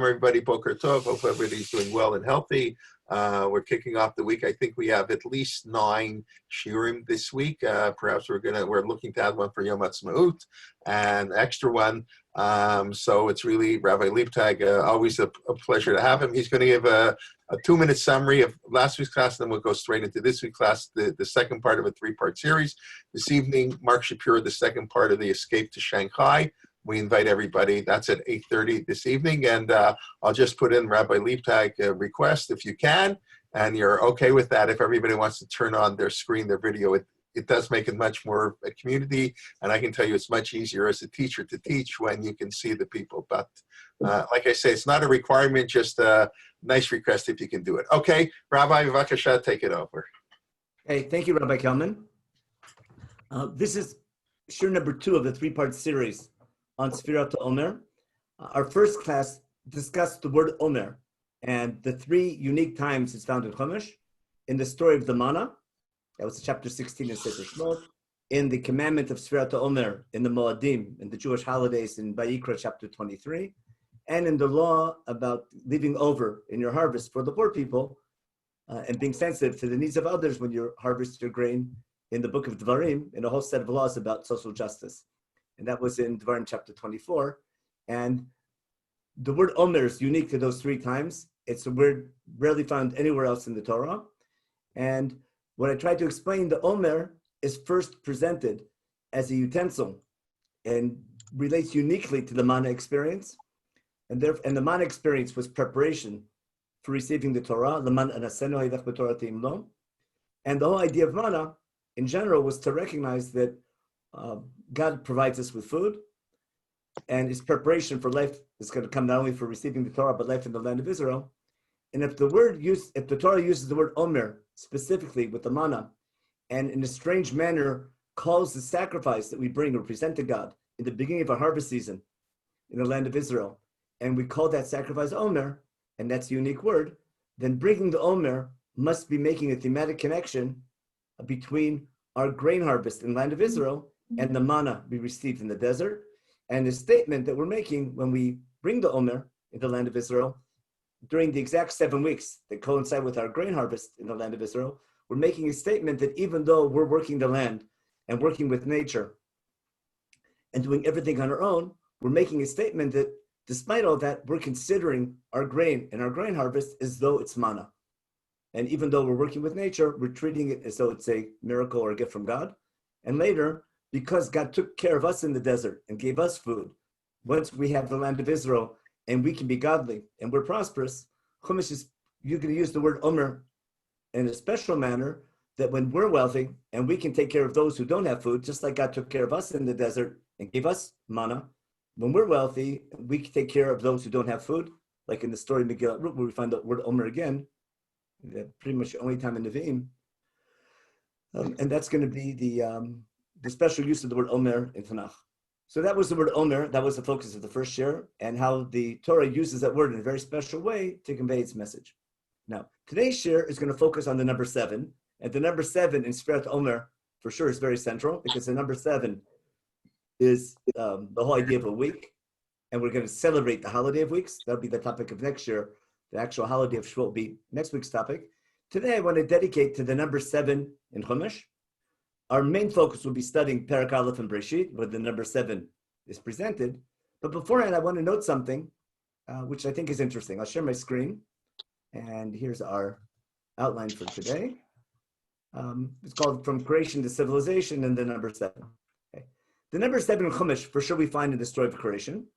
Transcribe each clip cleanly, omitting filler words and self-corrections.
Everybody, Boker Tov. Hope everybody's doing well and healthy. We're kicking off the week. I think we have at least 9 shiurim this week. Perhaps we're looking to add one for Yom Ha'atzmaut and extra one. So it's really Rabbi Leibtag. Always a pleasure to have him. He's going to give a 2-minute summary of last week's class, and then we'll go straight into this week's class, the second part of a 3-part series. This evening, Mark Shapiro, the second part of the Escape to Shanghai. We invite everybody. That's at 8:30 this evening. And I'll just put in Rabbi Leibtag request if you can. And you're okay with that. If everybody wants to turn on their screen, their video, it does make it much more a community. And I can tell you it's much easier as a teacher to teach when you can see the people. But like I say, it's not a requirement, just a nice request if you can do it. Okay, Rabbi, Vavakasha, take it over. Hey, thank you, Rabbi Kelman. This is shiur number 2 of the 3-part series on Sfirat Omer. Our first class discussed the word Omer and the 3 unique times it's found in Chumash, in the story of the manna, that was chapter 16 in Sefer Shemot, in the commandment of Sfirat Omer, in the Moadim, in the Jewish holidays in Vayikra chapter 23, and in the law about leaving over in your harvest for the poor people and being sensitive to the needs of others when you harvest your grain in the book of Dvarim, in a whole set of laws about social justice. And that was in Dvarim chapter 24. And the word Omer is unique to those 3 times. It's a word rarely found anywhere else in the Torah. And what I tried to explain, the Omer is first presented as a utensil and relates uniquely to the manna experience. And the manna experience was preparation for receiving the Torah. And the whole idea of manna, in general, was to recognize that God provides us with food, and his preparation for life is going to come not only for receiving the Torah, but life in the land of Israel. And if the Torah uses the word Omer specifically with the manna, and in a strange manner calls the sacrifice that we bring or present to God in the beginning of a harvest season in the land of Israel, and we call that sacrifice Omer, and that's a unique word, then bringing the Omer must be making a thematic connection between our grain harvest in the land of Israel and the manna we received in the desert. And the statement that we're making when we bring the Omer in the land of Israel, during the exact 7 weeks that coincide with our grain harvest in the land of Israel, we're making a statement that even though we're working the land and working with nature and doing everything on our own, we're making a statement that despite all that, we're considering our grain and our grain harvest as though it's manna. And even though we're working with nature, we're treating it as though it's a miracle or a gift from God. And later, because God took care of us in the desert and gave us food, once we have the land of Israel and we can be godly and we're prosperous, Chumash is, you're going to use the word Omer in a special manner, that when we're wealthy and we can take care of those who don't have food, just like God took care of us in the desert and gave us manna, when we're wealthy, we can take care of those who don't have food, like in the story of Megillah Ruth, where we find the word Omer again, pretty much the only time in Nevi'im. And that's going to be the special use of the word Omer in Tanakh. So that was the word Omer. That was the focus of the first shiur, and how the Torah uses that word in a very special way to convey its message. Now, today's shiur is going to focus on the number 7. And the number 7 in Sfirat Omer, for sure, is very central, because the number 7 is the whole idea of a week. And we're going to celebrate the holiday of weeks. That'll be the topic of next year. The actual holiday of Shavuot will be next week's topic. Today, I want to dedicate to the number 7 in Chumash. Our main focus will be studying Perek Aleph and Breshit, where the number 7 is presented. But beforehand, I want to note something, which I think is interesting. I'll share my screen. And here's our outline for today. It's called From Creation to Civilization, and the number 7. Okay. The number 7 in Chumash, for sure, we find in the story of creation.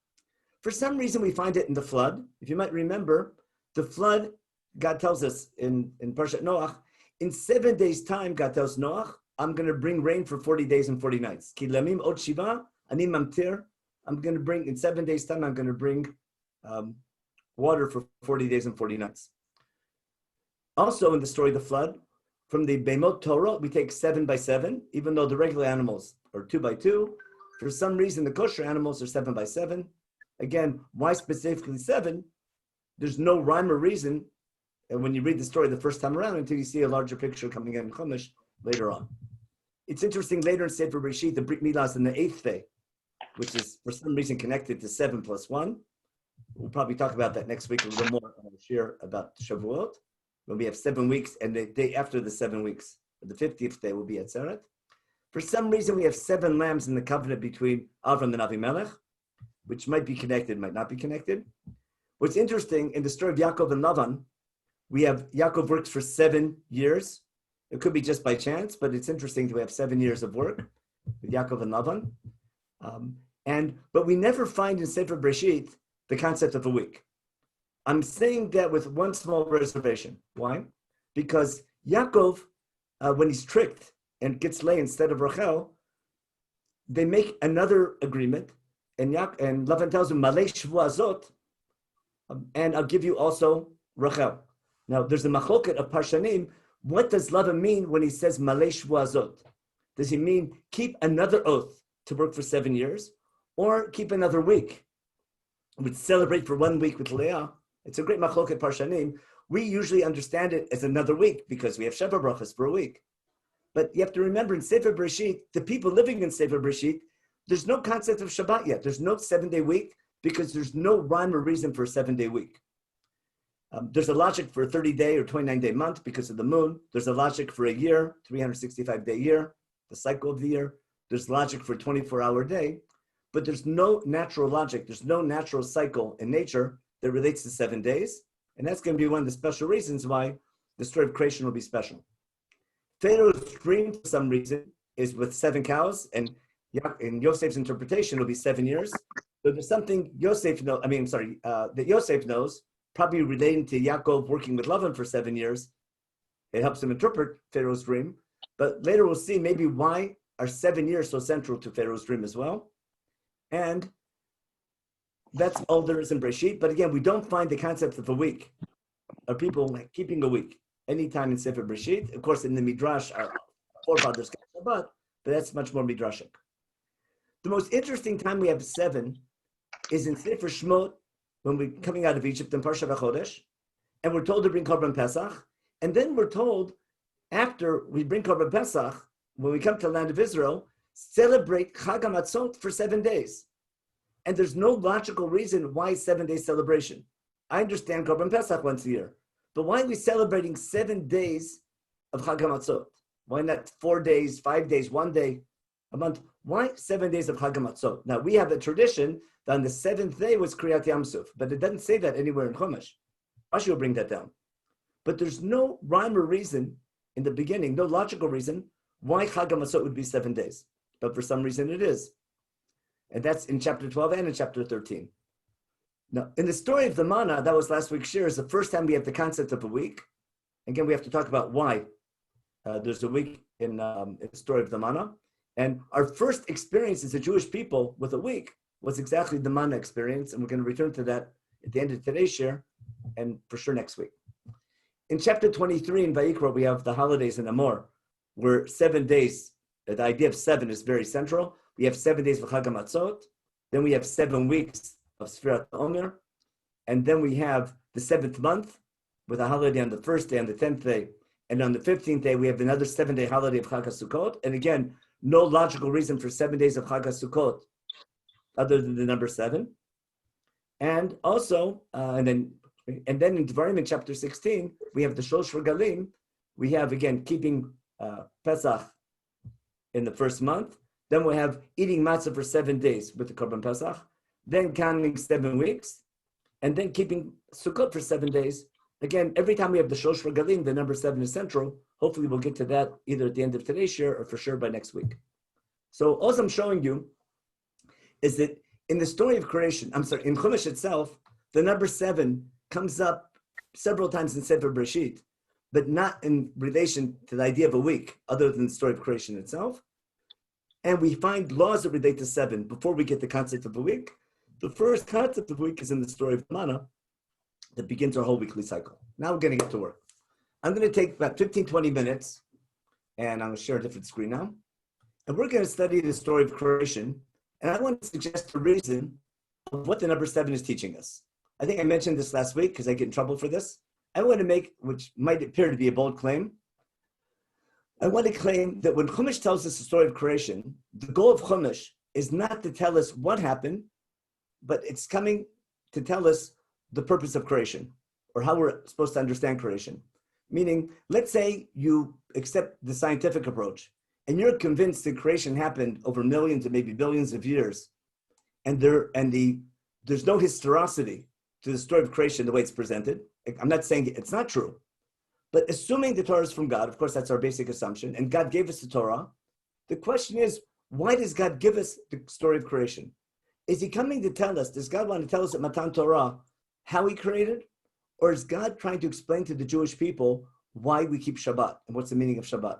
For some reason, we find it in the flood. If you might remember, the flood, God tells us in Parshat Noach, in 7 days' time, God tells Noach, I'm going to bring rain for 40 days and 40 nights. Ki lamim od shiva, ani mamtir. I'm going to bring, in 7 days' time, I'm going to bring water for 40 days and 40 nights. Also in the story of the flood, from the Beimot Torah, we take 7 by 7, even though the regular animals are 2 by 2. For some reason, the kosher animals are 7 by 7. Again, why specifically 7? There's no rhyme or reason. And when you read the story the first time around, until you see a larger picture coming in Chumash later on. It's interesting, later in Sefer Breshit, the Brit Milah is in the 8th day, which is for some reason connected to 7 plus 1. We'll probably talk about that next week a little more. I'll share about Shavuot, when we have 7 weeks, and the day after the 7 weeks, the 50th day will be Atzeret. For some reason, we have 7 lambs in the covenant between Avram and Avimelech, which might be connected, might not be connected. What's interesting, in the story of Yaakov and Lavan, we have Yaakov works for 7 years. It could be just by chance, but it's interesting to have 7 years of work with Yaakov and Lavan. But we never find in Sefer Breshit the concept of a week. I'm saying that with one small reservation. Why? Because Yaakov, when he's tricked and gets Leah instead of Rachel, they make another agreement, and Lavan tells him, Malei Shvu Azot, and I'll give you also Rachel. Now, there's a machloket of Parshanim. What does Lavan mean when he says Malei Shvu Azot? Does he mean keep another oath to work for 7 years, or keep another week? We'd celebrate for 1 week with Leah. It's a great machloket Parshanim. We usually understand it as another week because we have Sheva Brachas for a week. But you have to remember in Sefer Breshit, the people living in Sefer Breshit, there's no concept of Shabbat yet. There's no 7-day week because there's no rhyme or reason for a 7-day week. There's a logic for a 30-day or 29-day month because of the moon. There's a logic for a year, 365-day year, the cycle of the year. There's logic for a 24-hour day. But there's no natural logic. There's no natural cycle in nature that relates to 7 days. And that's going to be one of the special reasons why the story of creation will be special. Pharaoh's dream, for some reason, is with 7 cows, and in Yosef's interpretation, it'll be 7 years. So there's something that Yosef knows, probably relating to Yaakov working with Lavan for 7 years. It helps him interpret Pharaoh's dream. But later we'll see maybe why are 7 years so central to Pharaoh's dream as well. And that's all there is in Breshit. But again, we don't find the concept of a week, of people keeping a week anytime in Sefer Breshit. Of course, in the Midrash, our forefathers kept Shabbat, but that's much more Midrashic. The most interesting time we have 7 is in Sefer Shmot, when we're coming out of Egypt in Parsha V'Chodesh, and we're told to bring Korban Pesach, and then we're told, after we bring Korban Pesach, when we come to the land of Israel, celebrate Chag HaMatzot for 7 days. And there's no logical reason why 7-day celebration. I understand Korban Pesach once a year, but why are we celebrating 7 days of Chag HaMatzot? Why not 4 days, 5 days, 1 day, a month? Why 7 days of Chag HaMatzot? Now, we have a tradition that on the 7th day was Kriyat Yam Suf, but it doesn't say that anywhere in Chumash. Rashi will bring that down. But there's no rhyme or reason in the beginning, no logical reason why Chag HaMatzot would be 7 days. But for some reason it is. And that's in chapter 12 and in chapter 13. Now, in the story of the manna, that was last week's share, is the first time we have the concept of a week. Again, we have to talk about why there's a week in the story of the manna. And our first experience as a Jewish people with a week was exactly the manna experience. And we're going to return to that at the end of today's share and for sure next week. In chapter 23 in Vayikra, we have the holidays in Amor, where 7 days, the idea of 7 is very central. We have 7 days of Chag HaMatzot. Then we have 7 weeks of Sfirat Omer. And then we have the 7th month with a holiday on the 1st day, on the 10th day. And on the 15th day, we have another 7-day holiday of Chag HaSukkot. And again, no logical reason for 7 days of Chag HaSukkot other than the number 7. And also, and then in Devarim in chapter 16, we have the Shosh Regalim. We have, again, keeping Pesach in the first month. Then we have eating matzah for 7 days with the Korban Pesach. Then counting 7 weeks. And then keeping Sukkot for 7 days. Again, every time we have the Shosh Regalim, the number 7 is central. Hopefully we'll get to that either at the end of today's share or for sure by next week. So all I'm showing you is that in the story of creation, in Chumash itself, the number 7 comes up several times in Sefer Breshit, but not in relation to the idea of a week, other than the story of creation itself. And we find laws that relate to 7 before we get the concept of a week. The first concept of a week is in the story of manna that begins our whole weekly cycle. Now we're going to get to work. I'm going to take about 15, 20 minutes, and I'm going to share a different screen now. And we're going to study the story of creation. And I want to suggest a reason of what the number 7 is teaching us. I think I mentioned this last week because I get in trouble for this. I want to make, which might appear to be a bold claim, I want to claim that when Chumash tells us the story of creation, the goal of Chumash is not to tell us what happened, but it's coming to tell us the purpose of creation or how we're supposed to understand creation. Meaning, let's say you accept the scientific approach and you're convinced that creation happened over millions and maybe billions of years, and there's no historicity to the story of creation the way it's presented. I'm not saying it's not true, but assuming the Torah is from God, of course, that's our basic assumption, and God gave us the Torah, the question is, why does God give us the story of creation? Is he coming to tell us, does God want to tell us at Matan Torah how he created? Or is God trying to explain to the Jewish people why we keep Shabbat and what's the meaning of Shabbat?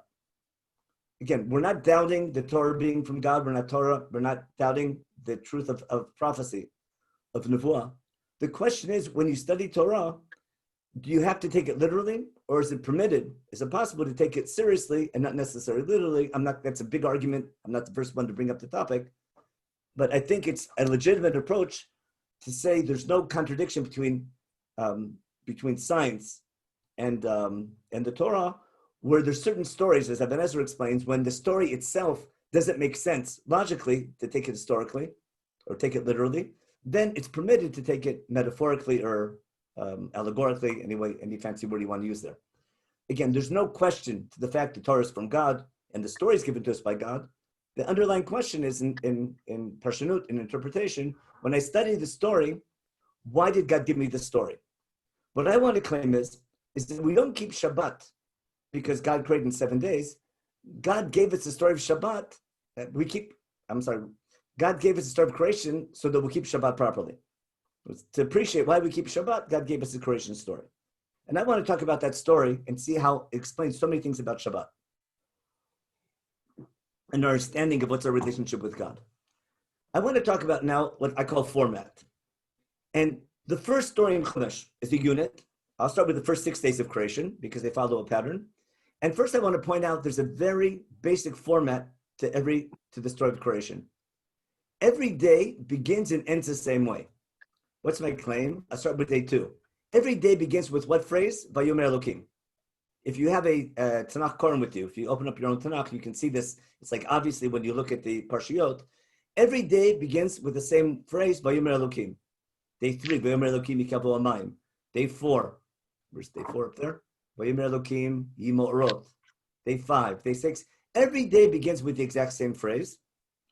Again, we're not doubting the Torah being from God. We're not doubting the truth of prophecy, of Nevuah. The question is, when you study Torah, do you have to take it literally, or is it permitted? Is it possible to take it seriously and not necessarily literally? That's a big argument. I'm not the first one to bring up the topic, but I think it's a legitimate approach to say there's no contradiction between science and the Torah, where there's certain stories, as Ibn Ezra explains, when the story itself doesn't make sense logically to take it historically or take it literally, then it's permitted to take it metaphorically or allegorically, anyway, any fancy word you want to use there. Again, there's no question to the fact the Torah is from God and the story is given to us by God. The underlying question is in Parshanut, in interpretation, when I study the story, why did God give me the story? What I want to claim is that we don't keep Shabbat because God created in 7 days. God gave us the story of Shabbat. God gave us the story of creation so that we'll keep Shabbat properly. To appreciate why we keep Shabbat, God gave us the creation story. And I want to talk about that story and see how it explains so many things about Shabbat and our understanding of what's our relationship with God. I want to talk about now what I call format. And the first story in Chumash is a unit. I'll start with the first 6 days of creation because they follow a pattern. And first I want to point out there's a very basic format to the story of creation. Every day begins and ends the same way. What's my claim? I'll start with day 2. Every day begins with what phrase? Vayomer Elokim. If you have a Tanakh Koran with you, if you open up your own Tanakh, you can see this. It's like obviously when you look at the Parshiyot, every day begins with the same phrase, Vayomer Elokim. Day 3, Vayomer Elokim yikavu amayim. Day 4, where's day 4 up there? Vayomer Elokim yimo orot. Day 5, day 6. Every day begins with the exact same phrase.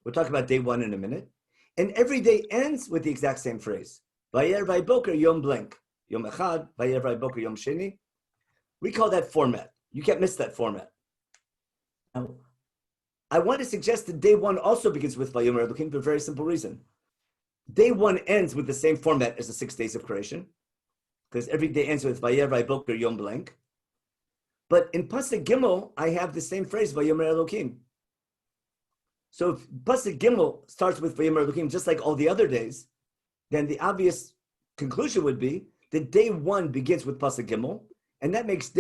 We'll talk about day 1 in a minute. And every day ends with the exact same phrase. Vayer vayboker yom blank. Yom echad, vayer vayboker yom sheni. We call that format. You can't miss that format. Now, I want to suggest that day 1 also begins with Vayomer Elokim for a very simple reason. Day 1 ends with the same format as the 6 days of creation, because every day ends with Vayer vayboker yom blank. But in Pasuk Gimel, I have the same phrase, Vayomer Elokim. So if Pasuk Gimel starts with Vayomer Elokim, just like all the other days, then the obvious conclusion would be that day 1 begins with Pasuk Gimel, and that makes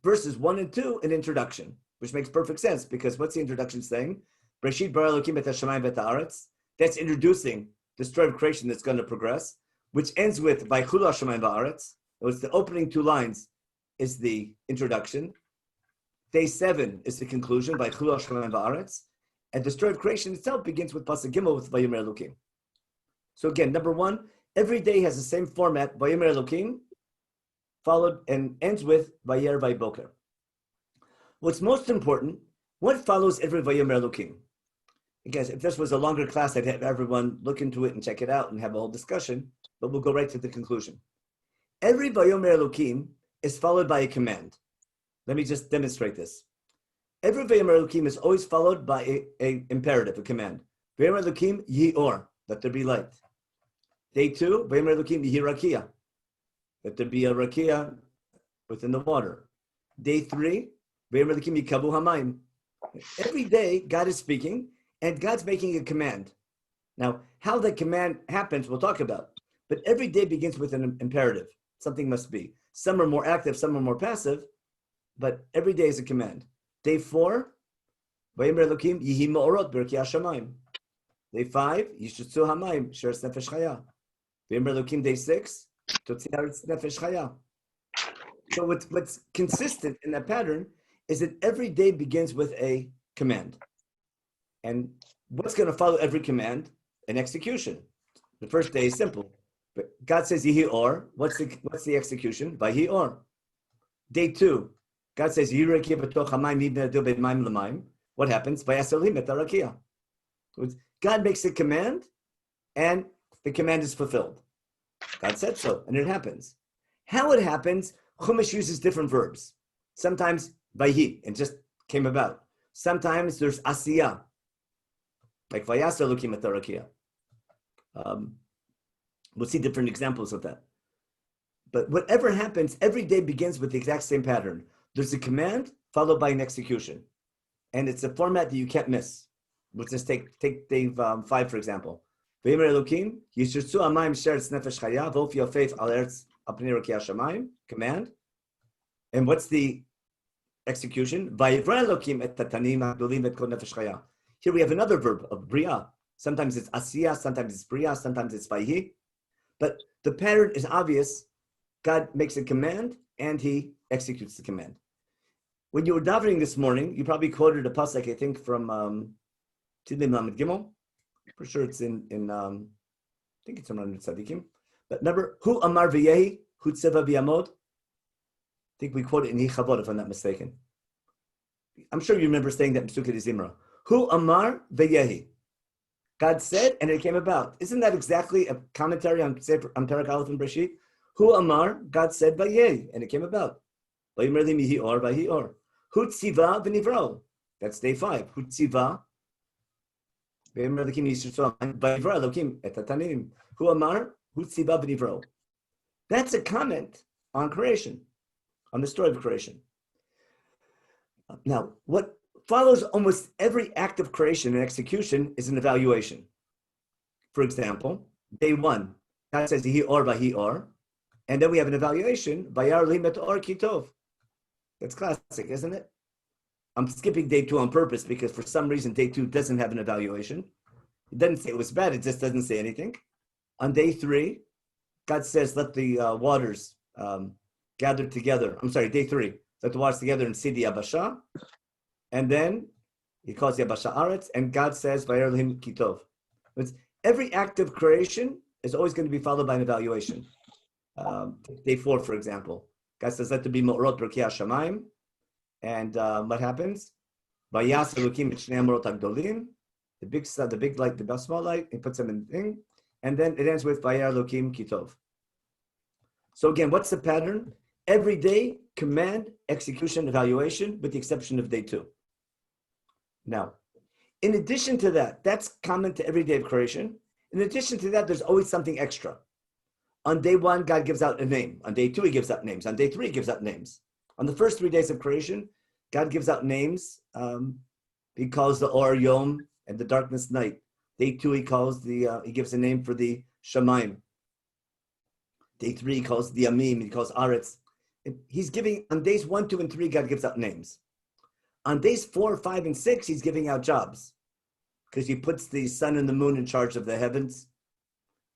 verses 1 and 2 an introduction, which makes perfect sense, because what's the introduction saying? Breshit bara Elokim et hashamayim v'et haaretz. That's introducing the story of creation that's going to progress, which ends with Vaychulu hashamayim v'haaretz. It's the opening 2 lines is the introduction. Day 7 is the conclusion, Vaychulu hashamayim v'haaretz. And the story of creation itself begins with Pasuk Gimel with Vayomer Elokim. So again, number 1, every day has the same format, Vayomer Elokim, followed and ends with Vayer Vayboker. What's most important, what follows every Vayomer Elokim? Again, if this was a longer class, I'd have everyone look into it and check it out and have a whole discussion, but we'll go right to the conclusion. Every Vayomer Elokim is followed by a command. Let me just demonstrate this. Every Vayomer Elokim is always followed by a imperative, a command. Vayomer Elokim yi'or, let there be light. Day 2, Vayomer Elokim yihi rakia, let there be a rakia within the water. Day 3, Vayomer Elokim yikavu hamayim. Every day, God is speaking, and God's making a command. Now, how that command happens, we'll talk about. But every day begins with an imperative. Something must be. Some are more active, some are more passive, but every day is a command. Day 4, Vayomer Elokim yihi ma'orot b'rki hashamayim. Day 5, yishutzu hamayim sheretz nefesh chaya. Vayomer Elokim day 6, totzi haaretz nefesh chaya. So what's consistent in that pattern is that every day begins with a command. And what's going to follow every command? An execution. The first day is simple. But God says Yehi Or. What's the execution? Vayhi Or. Day 2, God says Yireh ki b'toch hamayim yibnei adu b'mayim l'mayim. What happens? Vayasalim et harakia. God makes a command, and the command is fulfilled. God said so, and it happens. How it happens, Chumash uses different verbs. Sometimes Vayhi, and just came about. Sometimes there's Asiyah, like Vayasa Elokim et harakia. We'll see different examples of that. But whatever happens, every day begins with the exact same pattern. There's a command followed by an execution. And it's a format that you can't miss. Let's just take day 5, for example. Command. And what's the execution? Here we have another verb of Bria. Sometimes it's Asiyah, sometimes it's Bria, sometimes it's Vayhi. But the pattern is obvious. God makes a command and he executes the command. When you were davening this morning, you probably quoted a pasuk, I think, from Tidlim Lamed Gimel. For sure it's in I think it's around Tzadikim. But remember, Hu Amar V'yehi, Hu Tzeva V'yamod. I think we quote it in Yichavod, if I'm not mistaken. I'm sure you remember saying that in Sukkot Zimra. Hu Amar V'yehi. God said, and it came about. Isn't that exactly a commentary on Perek Aleph and Breshit? Hu Amar, God said, Vayeh, and it came about. Vayimer li mihi or, Vayhi or. Hu tziva v'nivro. That's day 5. Hu tziva. Vayimer Elokim yisrael vayivra Elokim et hatanim. Hu Amar, Hu tziva v'nivro. That's a comment on creation, on the story of creation. Now, what follows almost every act of creation and execution is an evaluation. For example, day 1, God says, Yehi or, Vayhi or. And then we have an evaluation, Vayar limet or kitov. That's classic, isn't it? I'm skipping day 2 on purpose because for some reason day 2 doesn't have an evaluation. It doesn't say it was bad, it just doesn't say anything. On day 3, God says, let the waters gather together. I'm sorry, day 3, let the waters together and see the Yabasha. And then he calls the Yabasha Aretz, and God says, Vayar lim kitov. Every act of creation is always going to be followed by an evaluation. Day 4, for example, God says, let there be Mo'orot B'Rkiah Shamayim. And what happens? Vayas Elokim et Shnei Amorot HaGdolim. The big light, the small light, he puts them in the thing. And then it ends with Vayar Elokim Kitov. So again, what's the pattern? Every day, command, execution, evaluation, with the exception of day 2. Now, in addition to that, that's common to every day of creation. In addition to that, there's always something extra. On day 1, God gives out a name. On day 2, he gives out names. On day 3, he gives out names. On the first 3 days of creation, God gives out names. He calls the Or Yom and the darkness night. Day 2, he gives a name for the Shamayim. Day 3, he calls the Amim. He calls Aretz. He's giving, on days 1, 2, and 3, God gives out names. On days 4, 5, and 6, he's giving out jobs because he puts the sun and the moon in charge of the heavens.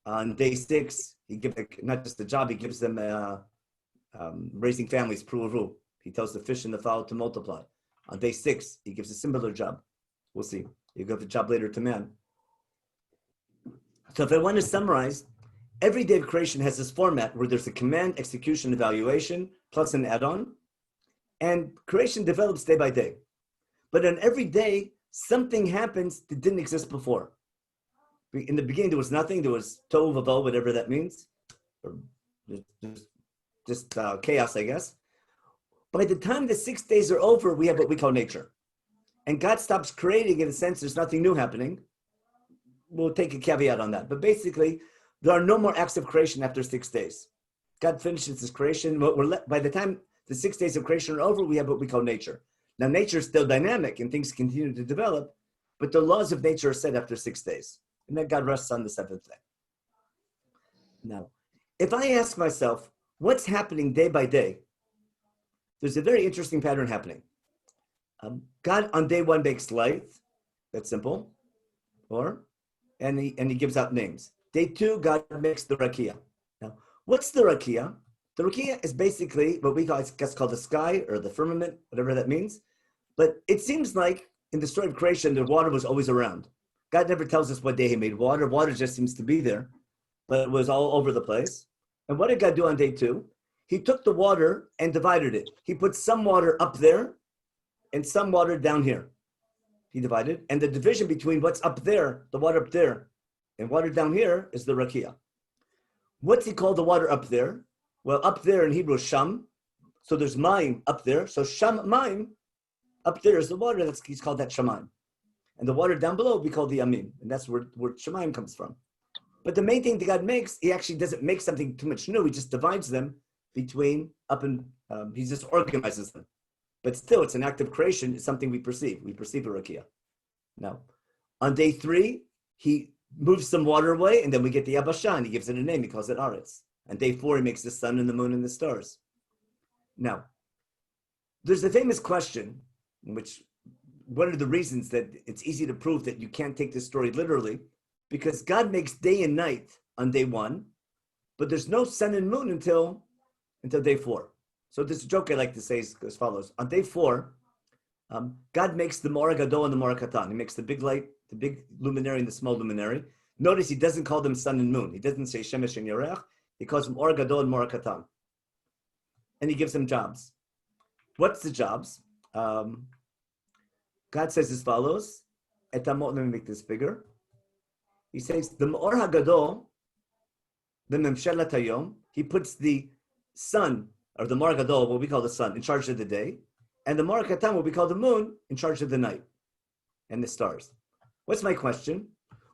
On day 6, he gives not just a job, he gives them raising families, pru'uru. He tells the fish and the fowl to multiply. On day 6, he gives a similar job. We'll see. You give the job later to man. So if I want to summarize, every day of creation has this format where there's a command, execution, evaluation, plus an add-on. And creation develops day by day. But on every day, something happens that didn't exist before. In the beginning, there was nothing. There was tohu vavohu, whatever that means. Or just chaos, I guess. By the time the 6 days are over, we have what we call nature. And God stops creating in a sense there's nothing new happening. We'll take a caveat on that. But basically, there are no more acts of creation after 6 days. God finishes his creation. By the time the 6 days of creation are over, we have what we call nature. Now, nature is still dynamic and things continue to develop, but the laws of nature are set after 6 days. And then God rests on the 7th day. Now, if I ask myself, what's happening day by day? There's a very interesting pattern happening. God on day 1 makes light. That's simple. And he gives out names. Day 2, God makes the rakia. Now, what's the rakia? The rakia is basically what we called the sky or the firmament, whatever that means. But it seems like in the story of creation, the water was always around. God never tells us what day he made water. Water just seems to be there. but it was all over the place. And what did God do on day 2? He took the water and divided it. He put some water up there and some water down here. He divided. And the division between what's up there, the water up there, and water down here is the rakia. What's he called the water up there? Well, up there in Hebrew, sham. So there's mayim up there. So sham mayim, up there is the water. He's called that shamayim. And the water down below we call the amim. And that's where shamayim comes from. But the main thing that God makes, he actually doesn't make something too much new. He just divides them between up and, he just organizes them. But still, it's an act of creation. It's something we perceive. We perceive a rakia. Now, on day 3, he moves some water away, and then we get the Yabasha, and he gives it a name. He calls it Aretz. On day 4, he makes the sun and the moon and the stars. Now, there's a famous question, which what are the reasons that it's easy to prove that you can't take this story literally? Because God makes day and night on day 1, but there's no sun and moon until day 4. So this joke I like to say is as follows. On day 4, God makes the Ma'or Gadol and the Ma'or Katan. He makes the big light, the big luminary and the small luminary. Notice he doesn't call them sun and moon. He doesn't say Shemesh and Yerech. He calls them Ma'or Gadol and Ma'or Katan. And he gives them jobs. What's the jobs? God says as follows. Let me make this bigger. He says, the Ma'or HaGadol, the Memshelat Hayom, he puts the sun, or the Ma'or Gadol, what we call the sun, in charge of the day, and the Ma'or Katan, what we call the moon, in charge of the night and the stars. What's my question?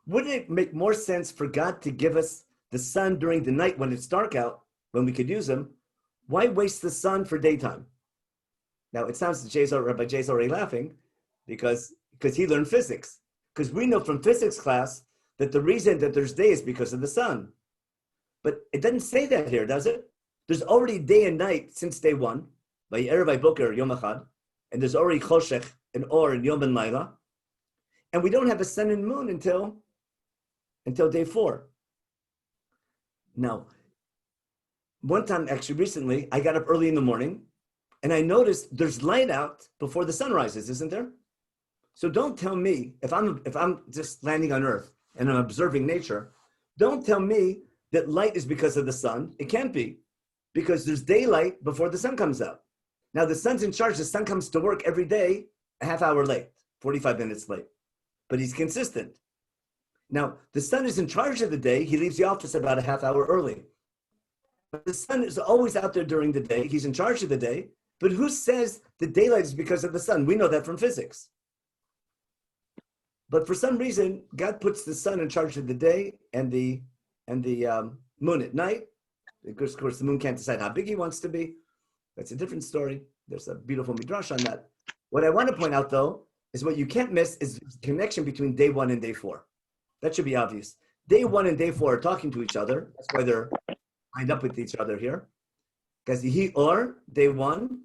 Wouldn't it make more sense for God to give us the sun during the night when it's dark out, when we could use them? Why waste the sun for daytime? Now, it sounds to Rabbi Jay's already laughing because he learned physics. Because we know from physics class that the reason that there's day is because of the sun. But it doesn't say that here, does it? There's already day and night since day 1, by Erev by Boker, Yom Echad, and there's already Choshech and Or and Yom and Laila, and we don't have a sun and moon until day 4. Now, one time, actually recently, I got up early in the morning, and I noticed there's light out before the sun rises, isn't there? So don't tell me, if I'm just landing on Earth and I'm observing nature, don't tell me that light is because of the sun. It can't be, because there's daylight before the sun comes out. Now the sun's in charge. The sun comes to work every day a half hour late, 45 minutes late, but he's consistent. Now the sun is in charge of the day. He leaves the office about a half hour early. But the sun is always out there during the day. He's in charge of the day. But who says the daylight is because of the sun? We know that from physics. But for some reason, God puts the sun in charge of the day and the moon at night. Because, of course, the moon can't decide how big he wants to be. That's a different story. There's a beautiful midrash on that. What I want to point out, though, is what you can't miss is the connection between day 1 and day 4. That should be obvious. Day 1 and day 4 are talking to each other. That's why they're lined up with each other here. Because Yehi Or, day 1,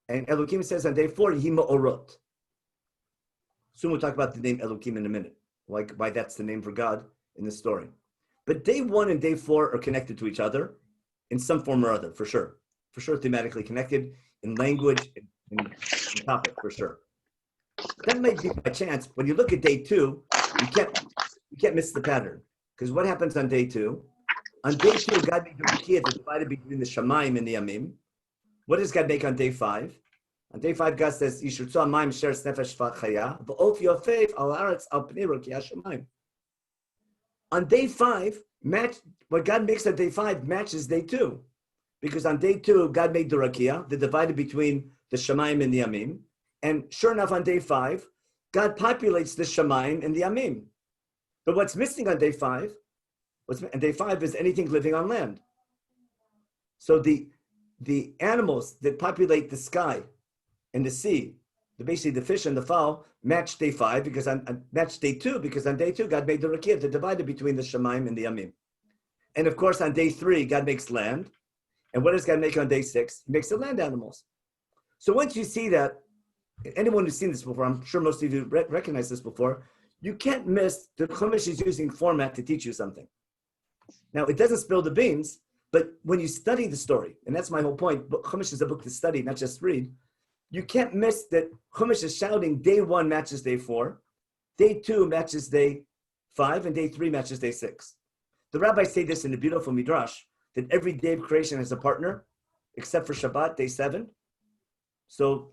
and Elohim says on day 4, Yehi Ma'orot. Soon we'll talk about the name Elohim in a minute, why that's the name for God in the story. But day 1 and day 4 are connected to each other in some form or other, for sure. For sure, thematically connected in language, in topic, for sure. That might be by chance. When you look at day 2, you can't miss the pattern. Because what happens on day 2? On day 2, God made the Rakia to divide it between the Shamayim and the Amim. What does God make on day 5? On day 5, God says, "Yishurtzu hamayim sheretz nefesh v'chaya, v'of yofev al haaretz al pnei rakia shamayim." On day 5, what God makes on day 5 matches day 2. Because on day 2, God made the rakia, the divided between the shamayim and the amim. And sure enough, on day 5, God populates the shamayim and the amim. But what's missing on day 5, and day 5 is anything living on land. So the animals that populate the sky and the sea, basically the fish and the fowl, match day 5 because match day 2 because on day 2 God made the rakia to divide it between the shamayim and the amim. And of course on day 3 God makes land. And what does God make on day 6? He makes the land animals. So once you see that, anyone who's seen this before, I'm sure most of you recognize this before, you can't miss that Chumash is using format to teach you something. Now it doesn't spill the beans, but when you study the story, and that's my whole point, Chumash is a book to study, not just read. You can't miss that Chumash is shouting day 1 matches day 4, day 2 matches day 5, and day 3 matches day 6. The rabbis say this in the beautiful midrash, that every day of creation has a partner, except for Shabbat, day 7. So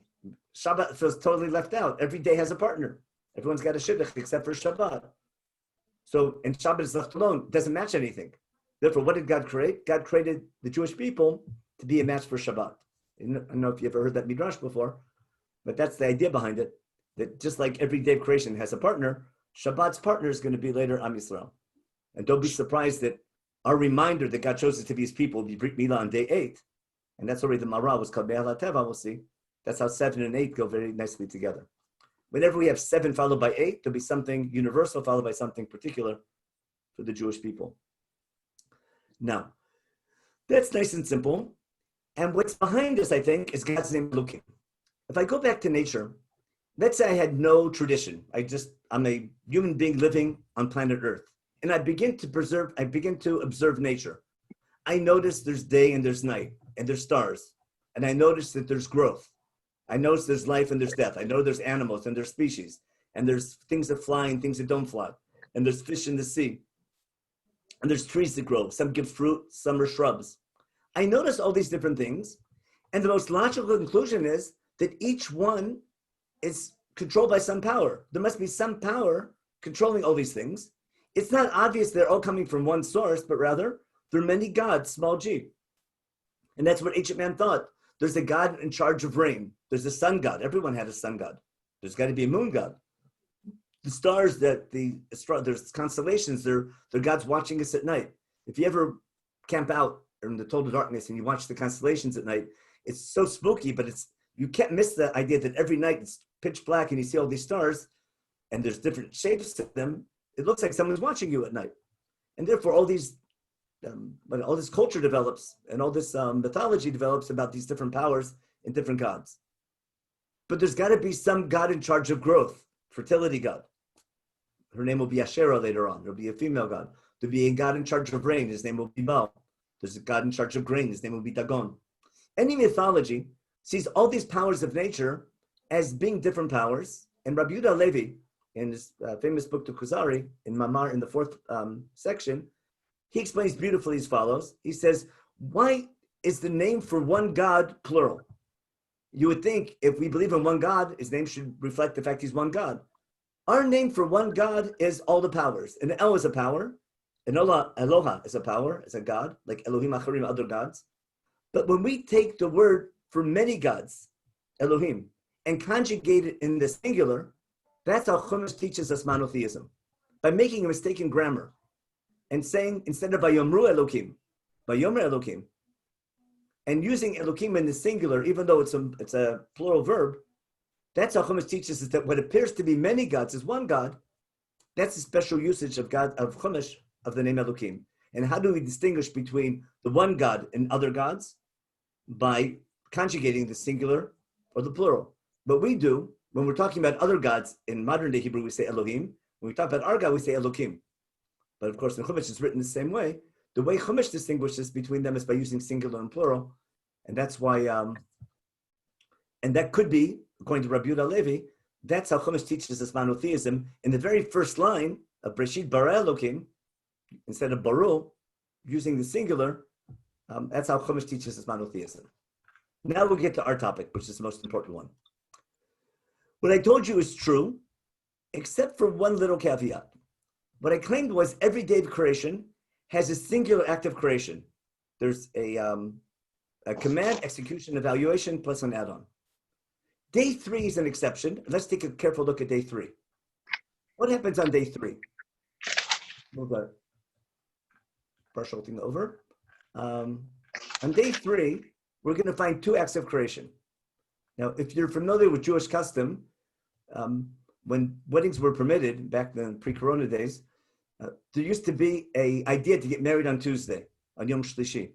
Shabbat feels totally left out. Every day has a partner. Everyone's got a shidduch except for Shabbat. So, and Shabbat is left alone. It doesn't match anything. Therefore, what did God create? God created the Jewish people to be a match for Shabbat. I don't know if you ever heard that midrash before, but that's the idea behind it. That just like every day of creation has a partner, Shabbat's partner is going to be later Am Yisrael. And don't be surprised that our reminder that God chose us to be his people will be Brit Milah on day 8. And that's already the Mara was called Be'al HaTeva, we'll see. That's how 7 and 8 go very nicely together. Whenever we have 7 followed by 8, there'll be something universal followed by something particular for the Jewish people. Now, that's nice and simple. And what's behind this, I think, is God's name Elohim. If I go back to nature, let's say I had no tradition. I'm a human being living on planet Earth. And I begin to observe nature. I notice there's day and there's night, and there's stars. And I notice that there's growth. I notice there's life and there's death. I know there's animals and there's species. And there's things that fly and things that don't fly. And there's fish in the sea. And there's trees that grow. Some give fruit, some are shrubs. I notice all these different things. And the most logical conclusion is that each one is controlled by some power. There must be some power controlling all these things. It's not obvious they're all coming from one source, but rather there are many gods, small g. And that's what ancient man thought. There's a God in charge of rain. There's a sun god. Everyone had a sun god. There's got to be a moon god. The stars there's constellations, they're gods watching us at night. If you ever camp out in the total darkness and you watch the constellations at night, it's so spooky, but you can't miss the idea that every night it's pitch black and you see all these stars and there's different shapes to them. It looks like someone's watching you at night. And therefore all this culture develops and all this mythology develops about these different powers and different gods. But there's got to be some God in charge of growth, fertility God. Her name will be Asherah later on. There'll be a female God. There'll be a God in charge of rain. His name will be Baal. There's a God in charge of grain. His name will be Dagon. Any mythology sees all these powers of nature as being different powers. And Rabbi Yehuda Levi, in his famous book to Kuzari, in Mamar, in the 4th section, he explains beautifully as follows. He says, why is the name for one God plural? You would think if we believe in one God, his name should reflect the fact he's one God. Our name for one God is all the powers. And El is a power. And Eloha is a power, is a God, like Elohim Acharim, other gods. But when we take the word for many gods, Elohim, and conjugate it in the singular, that's how Chumash teaches us monotheism. By making a mistake in grammar and saying, instead of Vayomru Elohim, Vayomer Elohim, and using Elohim in the singular, even though it's a plural verb, that's how Chumash teaches us that what appears to be many gods is one God. That's a special usage of Chumash, of the name Elohim. And how do we distinguish between the one God and other gods? By conjugating the singular or the plural. But we do, when we're talking about other gods, in modern day Hebrew, we say Elohim. When we talk about our God, we say Elohim. But of course, in Chumash, it's written the same way. The way Chumash distinguishes between them is by using singular and plural. And that's why, and that could be, according to Rabbi Yehuda Levi, that's how Chumash teaches us monotheism. In the very first line of Breshit bara Elohim, instead of baru, using the singular, that's how Chumash teaches us monotheism. Now we'll get to our topic, which is the most important one. What I told you is true, except for one little caveat. What I claimed was every day of creation has a singular act of creation. There's a command, execution, evaluation, plus an add-on. Day 3 is an exception. Let's take a careful look at day 3. What happens on day 3? Move that partial thing over. On day 3, we're going to find 2 acts of creation. Now, if you're familiar with Jewish custom, when weddings were permitted back in pre-Corona days, there used to be an idea to get married on Tuesday, on Yom Shlishi.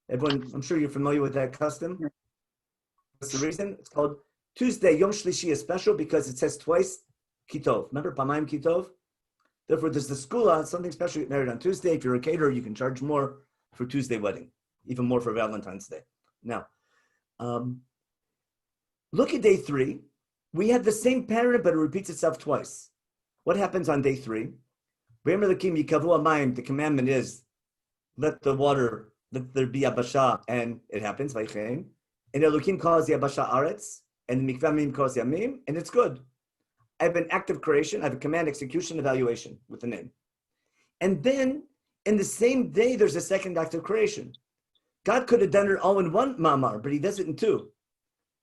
Everyone, I'm sure you're familiar with that custom. What's the reason? It's called Tuesday. Yom Shlishi is special because it says twice Kitov. Remember, Pamayim Kitov? Therefore, there's the skula, something special, get married on Tuesday. If you're a caterer, you can charge more for Tuesday wedding, even more for Valentine's Day. Now, look at day 3. We have the same pattern, but it repeats itself twice. What happens on day 3? The commandment is, let there be Abasha, and it happens, and Elokim calls the Abasha Aretz, and the Mikvah calls the Yamim, and it's good. I have an act of creation, I have a command, execution, evaluation with the name. And then, in the same day, there's a second act of creation. God could have done it all in one mamar, but he does it in two.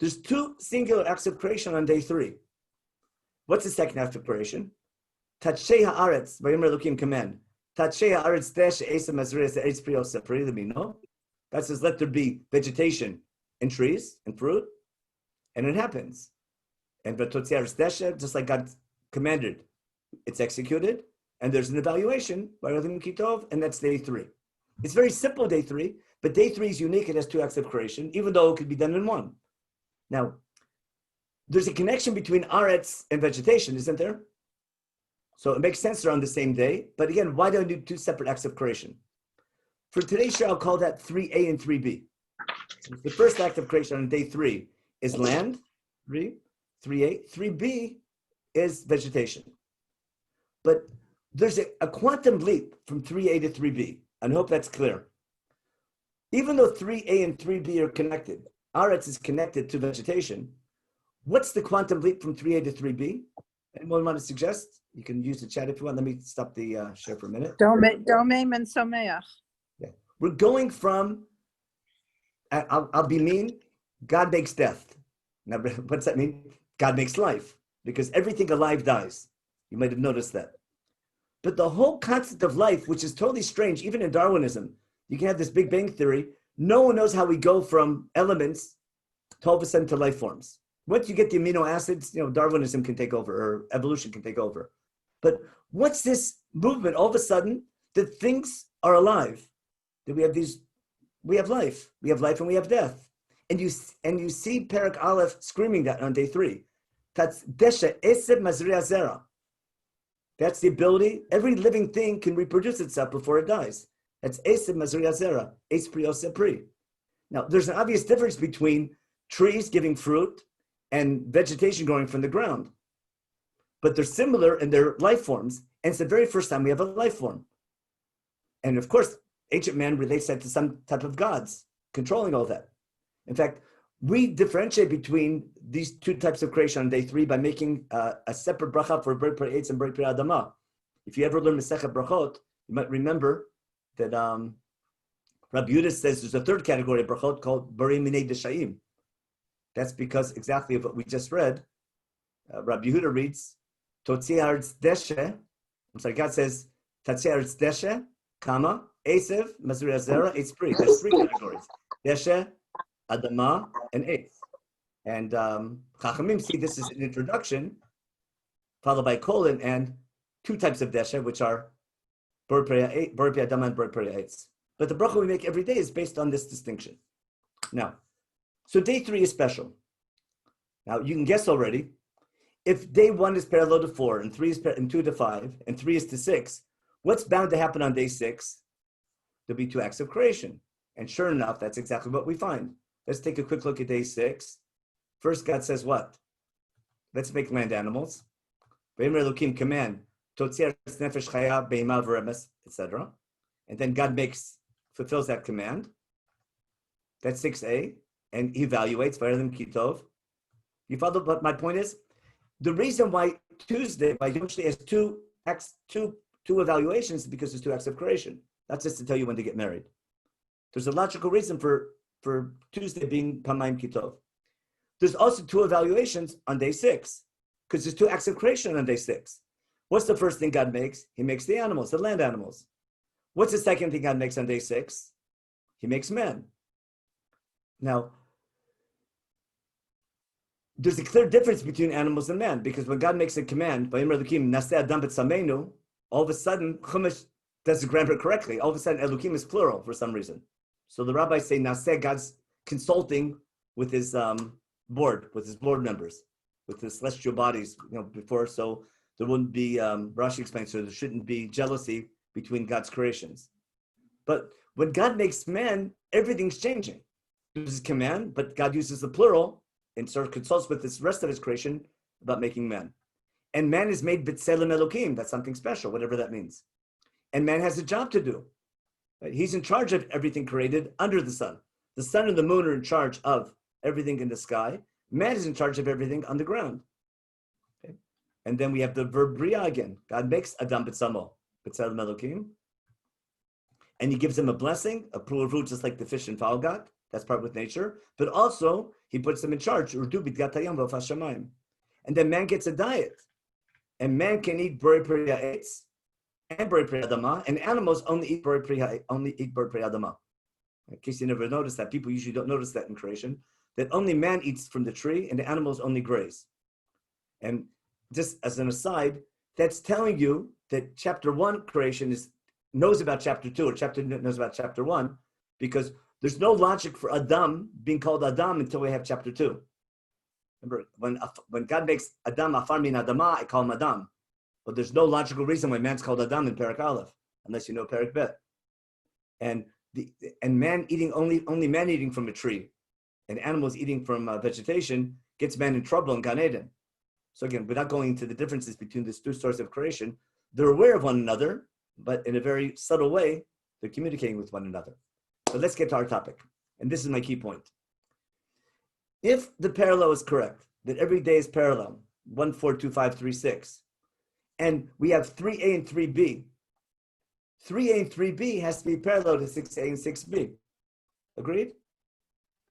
There's two singular acts of creation on day 3. What's the second act of creation? Tatshei haaretz, Vayomer Elokim command. Tatshei haaretz desh esa mazrias eitz pri osepri lemino. That says, let there be vegetation and trees and fruit, and it happens. And v'totziaris deshe, just like God commanded, it's executed, and there's an evaluation by Radim Kitov, and that's day 3. It's very simple, day 3, but day 3 is unique. It has 2 acts of creation, even though it could be done in one. Now, there's a connection between Aretz and vegetation, isn't there? So it makes sense they're on the same day. But again, why do I do 2 separate acts of creation? For today's show, I'll call that 3A and 3B. So the first act of creation on day 3 is land, 3A. 3B is vegetation. But there's a quantum leap from 3A to 3B. And I hope that's clear. Even though 3A and 3B are connected, Aretz is connected to vegetation. What's the quantum leap from 3A to 3B? Anyone want to suggest? You can use the chat if you want. Let me stop the share for a minute. Domem and Sameach. Yeah. We're going from, I'll be mean, God makes death. Now, what's that mean? God makes life, because everything alive dies. You might have noticed that. But the whole concept of life, which is totally strange, even in Darwinism, you can have this Big Bang theory. No one knows how we go from elements to all of a sudden to life forms. Once you get the amino acids, Darwinism can take over, or evolution can take over. But what's this movement? All of a sudden, that things are alive. That we have life. We have life and we have death. And you see Perek Aleph screaming that on day 3. That's Desha Eseb Mazriya Zera. That's the ability. Every living thing can reproduce itself before it dies. That's Eseb Mazriya Zera. Es Pri Oseh Pri. Now, there's an obvious difference between trees giving fruit and vegetation growing from the ground. But they're similar in their life forms. And it's the very first time we have a life form. And of course, ancient man relates that to some type of gods controlling all that. In fact, we differentiate between these 2 types of creation on day 3 by making a separate bracha for Brit Pri Eitz and Brit Pri Adama. If you ever learn Masechet Brachot, you might remember that Rabbi Yehuda says there's a 3rd category of brachot called Bari Minei Deshaim. That's because exactly of what we just read. Rabbi Yehuda reads, Totzi Haaretz Deshe. I'm sorry, God says, Totzi Haaretz Deshe, comma, Esev, Mazriya Zera, Eitz Pri. There's 3 categories. Deshe, Adama, and Eitz. And Chachamim see this as an introduction, followed by colon, and 2 types of Deshe, which are Bor Pri Adama and Bor Pri Eitz. But the bracha we make every day is based on this distinction. Now, so day 3 is special. Now, you can guess already, if day 1 is parallel to 4, and 3 is and 2 to 5, and 3 is to 6, what's bound to happen on day 6? There'll be 2 acts of creation. And sure enough, that's exactly what we find. Let's take a quick look at day 6. First, God says what? Let's make land animals. Vayomer Elokim command, Totziar nefesh chaya beima v'remes, etc. And then God fulfills that command. That's 6a. And he evaluates, Vayomer Kitov. You follow what my point is? The reason why Tuesday, by Yom Shli, has 2 evaluations is because there's 2 acts of creation. That's just to tell you when to get married. There's a logical reason for Tuesday being Pamayim Kitov. There's also 2 evaluations on day 6, because there's 2 acts of creation on day 6. What's the first thing God makes? He makes the animals, the land animals. What's the second thing God makes on day 6? He makes man. Now, there's a clear difference between animals and man, because when God makes a command, all of a sudden, Chumash does the grammar correctly. All of a sudden, Elokim is plural for some reason. So the rabbis say, Naseh, God's consulting with his board members, with the celestial bodies, before, so there wouldn't be, Rashi explains, so there shouldn't be jealousy between God's creations. But when God makes man, everything's changing. There's a command, but God uses the plural and sort of consults with this rest of his creation about making man. And man is made b'tselem Elokim. That's something special, whatever that means. and man has a job to do. Right? He's in charge of everything created under the sun. The sun and the moon are in charge of everything in the sky. Man is in charge of everything on the ground. Okay? And then we have the verb bria again. God makes Adam b'tzamo, b'tzelem Elokim, and he gives him a blessing, a plural, just like the fish and fowl got. That's part with nature. But also, he puts them in charge. Urdu b'tgat hayam v'afas shamayim. And then man gets a diet. And man can eat borei pri ha'etz and borei pri adama, and animals only eat borei pri adama. In case you never noticed that, people usually don't notice that in creation, that only man eats from the tree and the animals only graze. And just as an aside, that's telling you that chapter 1 creation knows about chapter 2, or chapter 2 knows about chapter 1, because there's no logic for Adam being called Adam until we have chapter 2. Remember, when God makes Adam afar min adama, I call him Adam. But there's no logical reason why man's called Adam in Perek Aleph, unless you know Perek Bet. And man eating only man eating from a tree, and animals eating from vegetation gets man in trouble in Gan Eden. So again, without going into the differences between these two stories of creation, they're aware of one another, but in a very subtle way, they're communicating with one another. So let's get to our topic. And this is my key point. If the parallel is correct, that every day is parallel, 1, 4, 2, 5, 3, 6, and we have 3a and 3b, 3a and 3b has to be parallel to 6a and 6b. Agreed?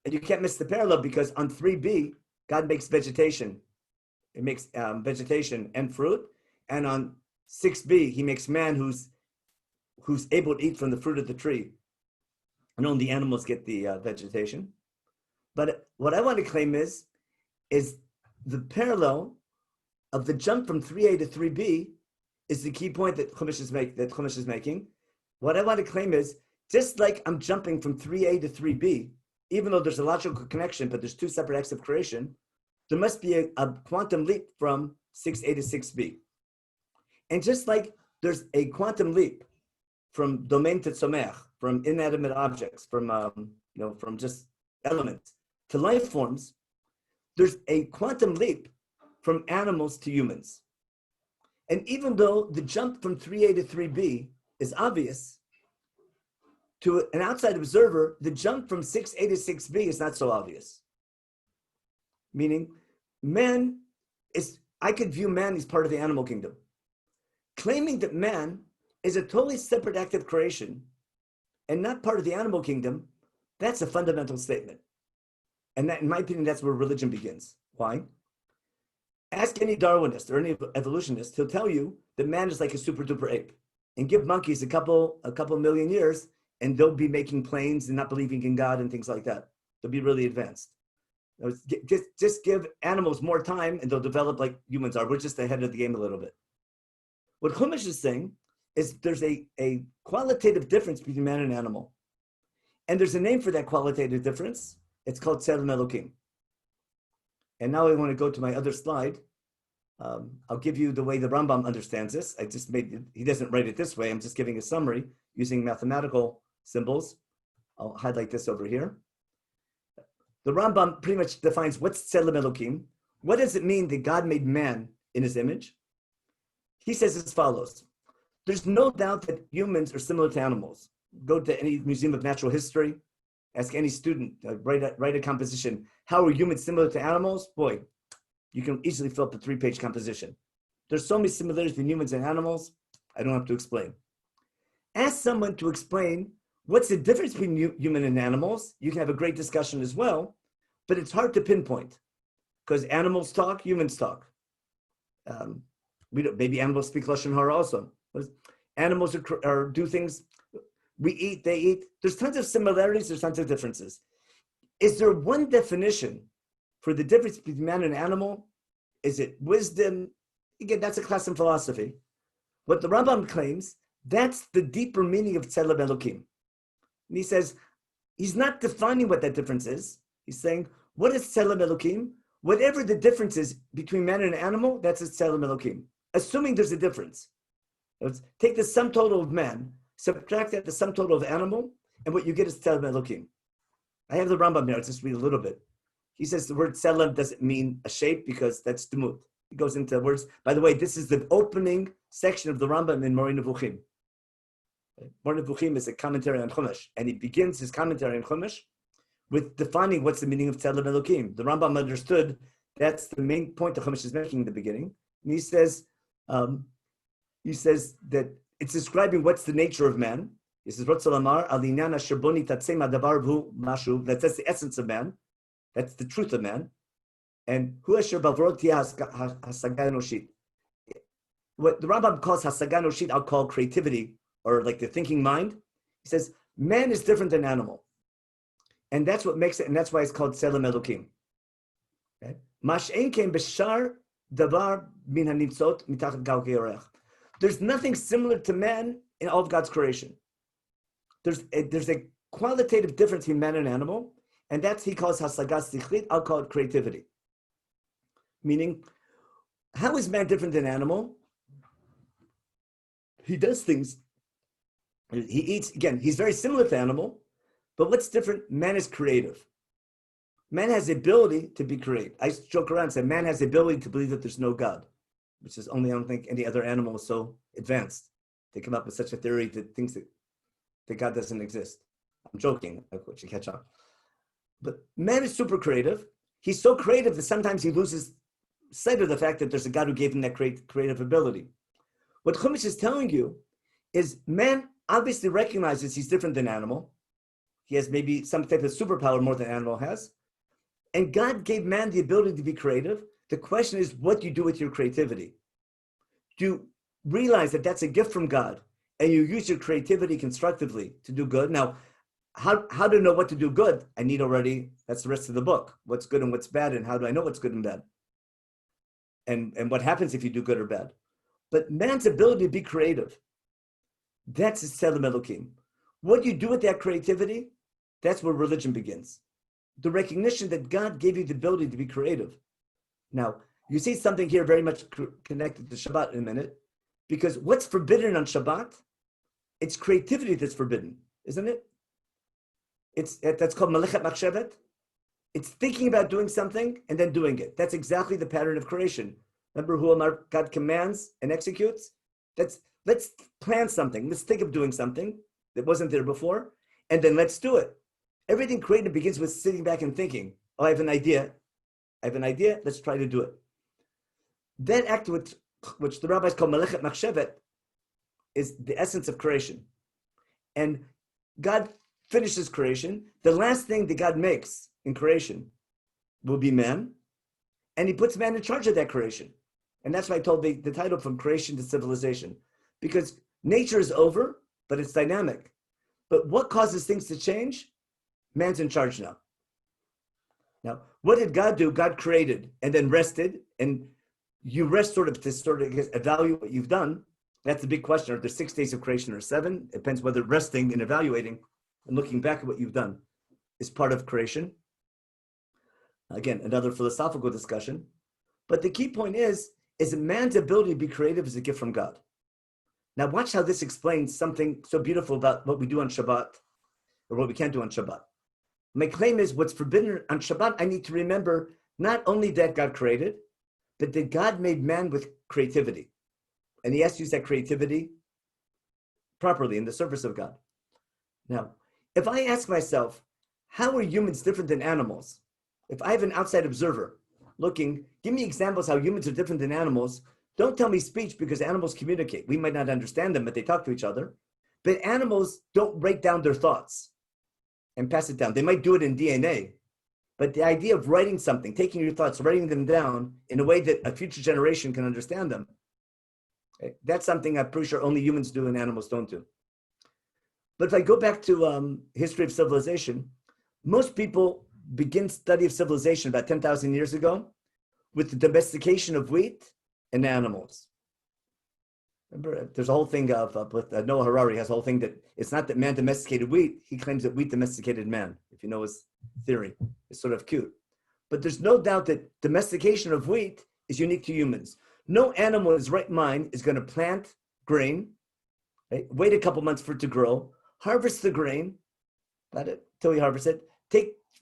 And you can't miss the parallel because on 3b, God makes vegetation. It makes vegetation and fruit. And on 6b, he makes man who's able to eat from the fruit of the tree. And only the animals get the vegetation. But what I want to claim is the parallel of the jump from 3a to 3b is the key point that Chumash is making. What I want to claim is, just like I'm jumping from 3a to 3b, even though there's a logical connection, but there's two separate acts of creation, there must be a quantum leap from 6a to 6b. And just like there's a quantum leap from domain to tzomeach, from inanimate objects, from just elements to life forms, there's a quantum leap from animals to humans. And even though the jump from 3a to 3b is obvious, to an outside observer, the jump from 6a to 6b is not so obvious. Meaning, I could view man as part of the animal kingdom. Claiming that man is a totally separate act of creation and not part of the animal kingdom, that's a fundamental statement. And that, in my opinion, that's where religion begins. Why? Ask any Darwinist or any evolutionist, he'll tell you that man is like a super duper ape. And give monkeys a couple million years, and they'll be making planes and not believing in God and things like that. They'll be really advanced. Just give animals more time and they'll develop like humans are. We're just ahead of the game a little bit. What Chumash is saying is there's a qualitative difference between man and animal. And there's a name for that qualitative difference. It's called Tzelem Elokim. And now I want to go to my other slide. I'll give you the way the Rambam understands this. He doesn't write it this way. I'm just giving a summary using mathematical symbols. I'll highlight this over here. The Rambam pretty much defines what's Tzelem Elokim. What does it mean that God made man in his image? He says as follows. There's no doubt that humans are similar to animals. Go to any museum of natural history, ask any student, write a composition. How are humans similar to animals? Boy, you can easily fill up a 3-page composition. There's so many similarities between humans and animals, I don't have to explain. Ask someone to explain what's the difference between human and animals. You can have a great discussion as well, but it's hard to pinpoint because animals talk, humans talk. Maybe animals speak Lashon Hara also. Animals do things. We eat, they eat. There's tons of similarities, there's tons of differences. Is there one definition for the difference between man and animal? Is it wisdom? Again, that's a class in philosophy. What the Rambam claims, that's the deeper meaning of Tzelem Elokim. And he says, he's not defining what that difference is. He's saying, what is Tzelem Elokim? Whatever the difference is between man and animal, that's a Tzelem Elokim. Assuming there's a difference. Let's take the sum total of man, subtract that the sum total of animal, and what you get is Tzelem Elokim. I have the Rambam here, I'll just read a little bit. He says the word Tzelem doesn't mean a shape because that's Demut. He goes into words. By the way, this is the opening section of the Rambam in Moreh Nevuchim. Moreh Nevuchim is a commentary on Chumash, and he begins his commentary on Chumash with defining what's the meaning of Tzelem Elokim. The Rambam understood that's the main point the Chumash is making in the beginning. And he says that it's describing what's the nature of man. He says, that's the essence of man. That's the truth of man. And what the Rambam calls Hasaga Noshit, I'll call creativity, or like the thinking mind. He says, man is different than animal. And that's what makes it, and that's why it's called Tzelem Elokim. There's nothing similar to man in all of God's creation. There's a qualitative difference between man and animal, and that's he calls Hasagas Sichlit, I'll call it creativity. Meaning, how is man different than animal? He does things, he eats, again, he's very similar to animal, but what's different? Man is creative. Man has the ability to be creative. I joke around and say man has the ability to believe that there's no God, which is only, I don't think any other animal is so advanced. They come up with such a theory that thinks that God doesn't exist. I'm joking, I want you to catch on. But man is super creative. He's so creative that sometimes he loses sight of the fact that there's a God who gave him that creative ability. What Chumash is telling you is man obviously recognizes he's different than animal. He has maybe some type of superpower more than animal has. And God gave man the ability to be creative. The question is, what do you do with your creativity? Do you realize that that's a gift from God and you use your creativity constructively to do good? Now, how to know what to do good? I need already, that's the rest of the book. What's good and what's bad, and how do I know what's good and bad? And what happens if you do good or bad? But man's ability to be creative, that's his Tzelem Elokim. What you do with that creativity, that's where religion begins. The recognition that God gave you the ability to be creative. Now, you see something here very much connected to Shabbat in a minute, because what's forbidden on Shabbat, it's creativity that's forbidden, isn't it? That's called Melechet Machshevet. It's thinking about doing something and then doing it. That's exactly the pattern of creation. Remember who God commands and executes? Let's plan something. Let's think of doing something that wasn't there before, and then let's do it. Everything created begins with sitting back and thinking, oh, I have an idea, let's try to do it. That act, which the rabbis call Melechet Machshevet, is the essence of creation. And God finishes creation. The last thing that God makes in creation will be man, and he puts man in charge of that creation. And that's why I told the title From Creation to Civilization, because nature is over, but it's dynamic. But what causes things to change? Man's in charge now. Now, what did God do? God created and then rested, and you rest to evaluate what you've done. That's the big question. Are there 6 days of creation or 7? It depends whether resting and evaluating and looking back at what you've done is part of creation. Again, another philosophical discussion. But the key point is that man's ability to be creative is a gift from God. Now watch how this explains something so beautiful about what we do on Shabbat, or what we can't do on Shabbat. My claim is what's forbidden on Shabbat, I need to remember not only that God created, but that God made man with creativity. And he has to use that creativity properly in the service of God. Now, if I ask myself, how are humans different than animals? If I have an outside observer looking, give me examples how humans are different than animals. Don't tell me speech, because animals communicate. We might not understand them, but they talk to each other. But animals don't write down their thoughts and pass it down. They might do it in DNA, but the idea of writing something, taking your thoughts, writing them down in a way that a future generation can understand them, okay, that's something I'm pretty sure only humans do and animals don't do. But if I go back to history of civilization, most people begin study of civilization about 10,000 years ago with the domestication of wheat and animals. Remember, there's a whole thing with Noah Harari has a whole thing that it's not that man domesticated wheat. He claims that wheat domesticated man. If you know his theory, it's sort of cute. But there's no doubt that domestication of wheat is unique to humans. No animal in his right mind is going to plant grain, right, wait a couple months for it to grow, harvest the grain, till he harvests it,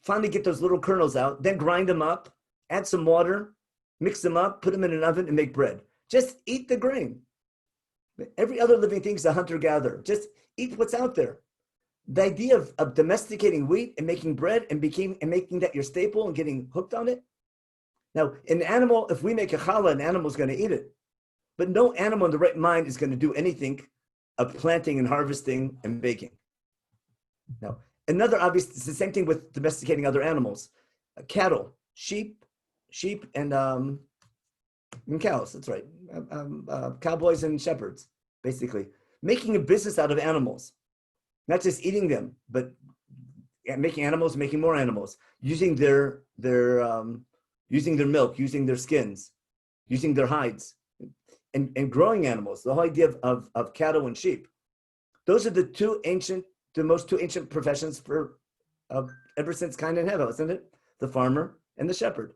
finally get those little kernels out, then grind them up, add some water, mix them up, put them in an oven and make bread. Just eat the grain. Every other living thing is a hunter-gatherer. Just eat what's out there. The idea of domesticating wheat and making bread and making that your staple and getting hooked on it. Now, an animal, if we make a challah, an animal is going to eat it. But no animal in the right mind is going to do anything of planting and harvesting and baking. Now, another obvious, it's the same thing with domesticating other animals. Cattle, sheep, and cows, that's right. Cowboys and shepherds, basically. Making a business out of animals. Not just eating them, but making animals, making more animals. Using their milk, using their skins, using their hides. And growing animals, the whole idea of cattle and sheep. Those are the two most ancient professions for ever since Cain and Hevel, isn't it? The farmer and the shepherd.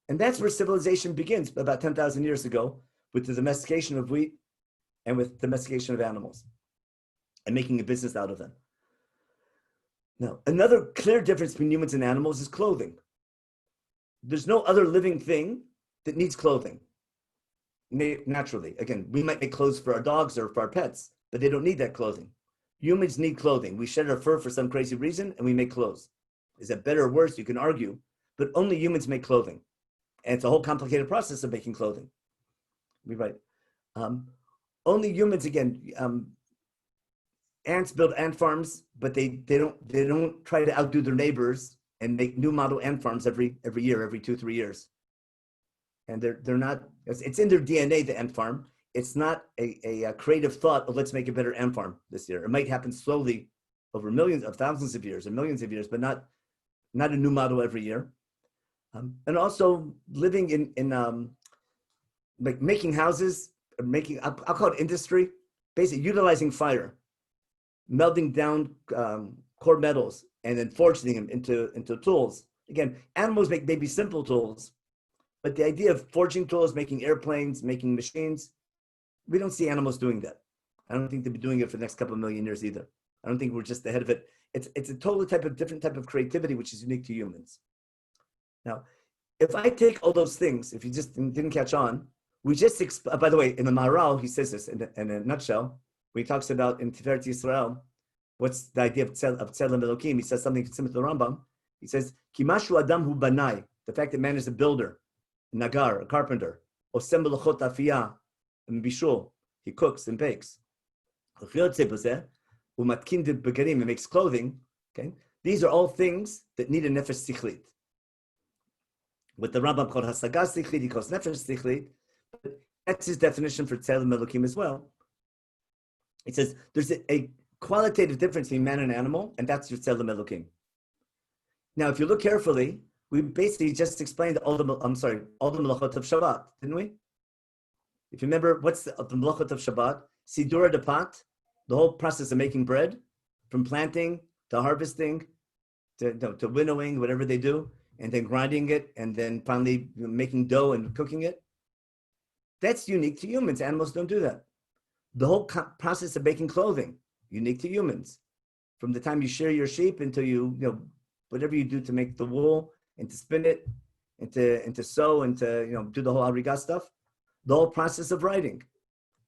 And that's where civilization begins about 10,000 years ago with the domestication of wheat and with domestication of animals and making a business out of them. Now, another clear difference between humans and animals is clothing. There's no other living thing that needs clothing. Naturally, again, we might make clothes for our dogs or for our pets, but they don't need that clothing. Humans need clothing. We shed our fur for some crazy reason and we make clothes. Is that better or worse? You can argue, but only humans make clothing. And it's a whole complicated process of making clothing. We're right. Only humans, again, ants build ant farms, but they don't try to outdo their neighbors and make new model ant farms every year, every 2-3 years. And they're not, it's in their DNA, the ant farm. It's not a creative thought of let's make a better ant farm this year. It might happen slowly over millions of thousands of years or millions of years, but not a new model every year. And also living in like making houses, I'll call it industry, basically utilizing fire, melting down core metals and then forging them into tools. Again, animals make maybe simple tools, but the idea of forging tools, making airplanes, making machines, we don't see animals doing that. I don't think they'll be doing it for the next couple of million years either. I don't think we're just ahead of it. It's a totally different type of creativity, which is unique to humans. Now, if I take all those things, if you just didn't catch on, we just, by the way, in the Maharal, he says this in a nutshell, when he talks about in Tiferet Yisrael, what's the idea of Tzelem Elokim? He says something similar to the Rambam. He says, Kimashu Adam hu banai, the fact that man is a builder, nagar, a carpenter, osem belachot afiyah, and bishul, he cooks and bakes. Umatkin de begarim, he makes clothing. Okay, these are all things that need a nefesh sichlit. What the Rambam called hasagas sichlit, he calls nefesh sichlit. That's his definition for Tzelem Elokim as well. He says there's a qualitative difference between man and animal, and that's your Tzelem Elokim. Now, if you look carefully, we basically just explained all the melachot of Shabbat, didn't we? If you remember, what's the melachot of Shabbat? Sidura de pat, the whole process of making bread, from planting to harvesting to winnowing, whatever they do, and then grinding it, and then finally making dough and cooking it. That's unique to humans. Animals don't do that. The whole process of making clothing, unique to humans. From the time you shear your sheep until you whatever you do to make the wool and to spin it, and to sew and to do the whole ariga stuff, the whole process of writing.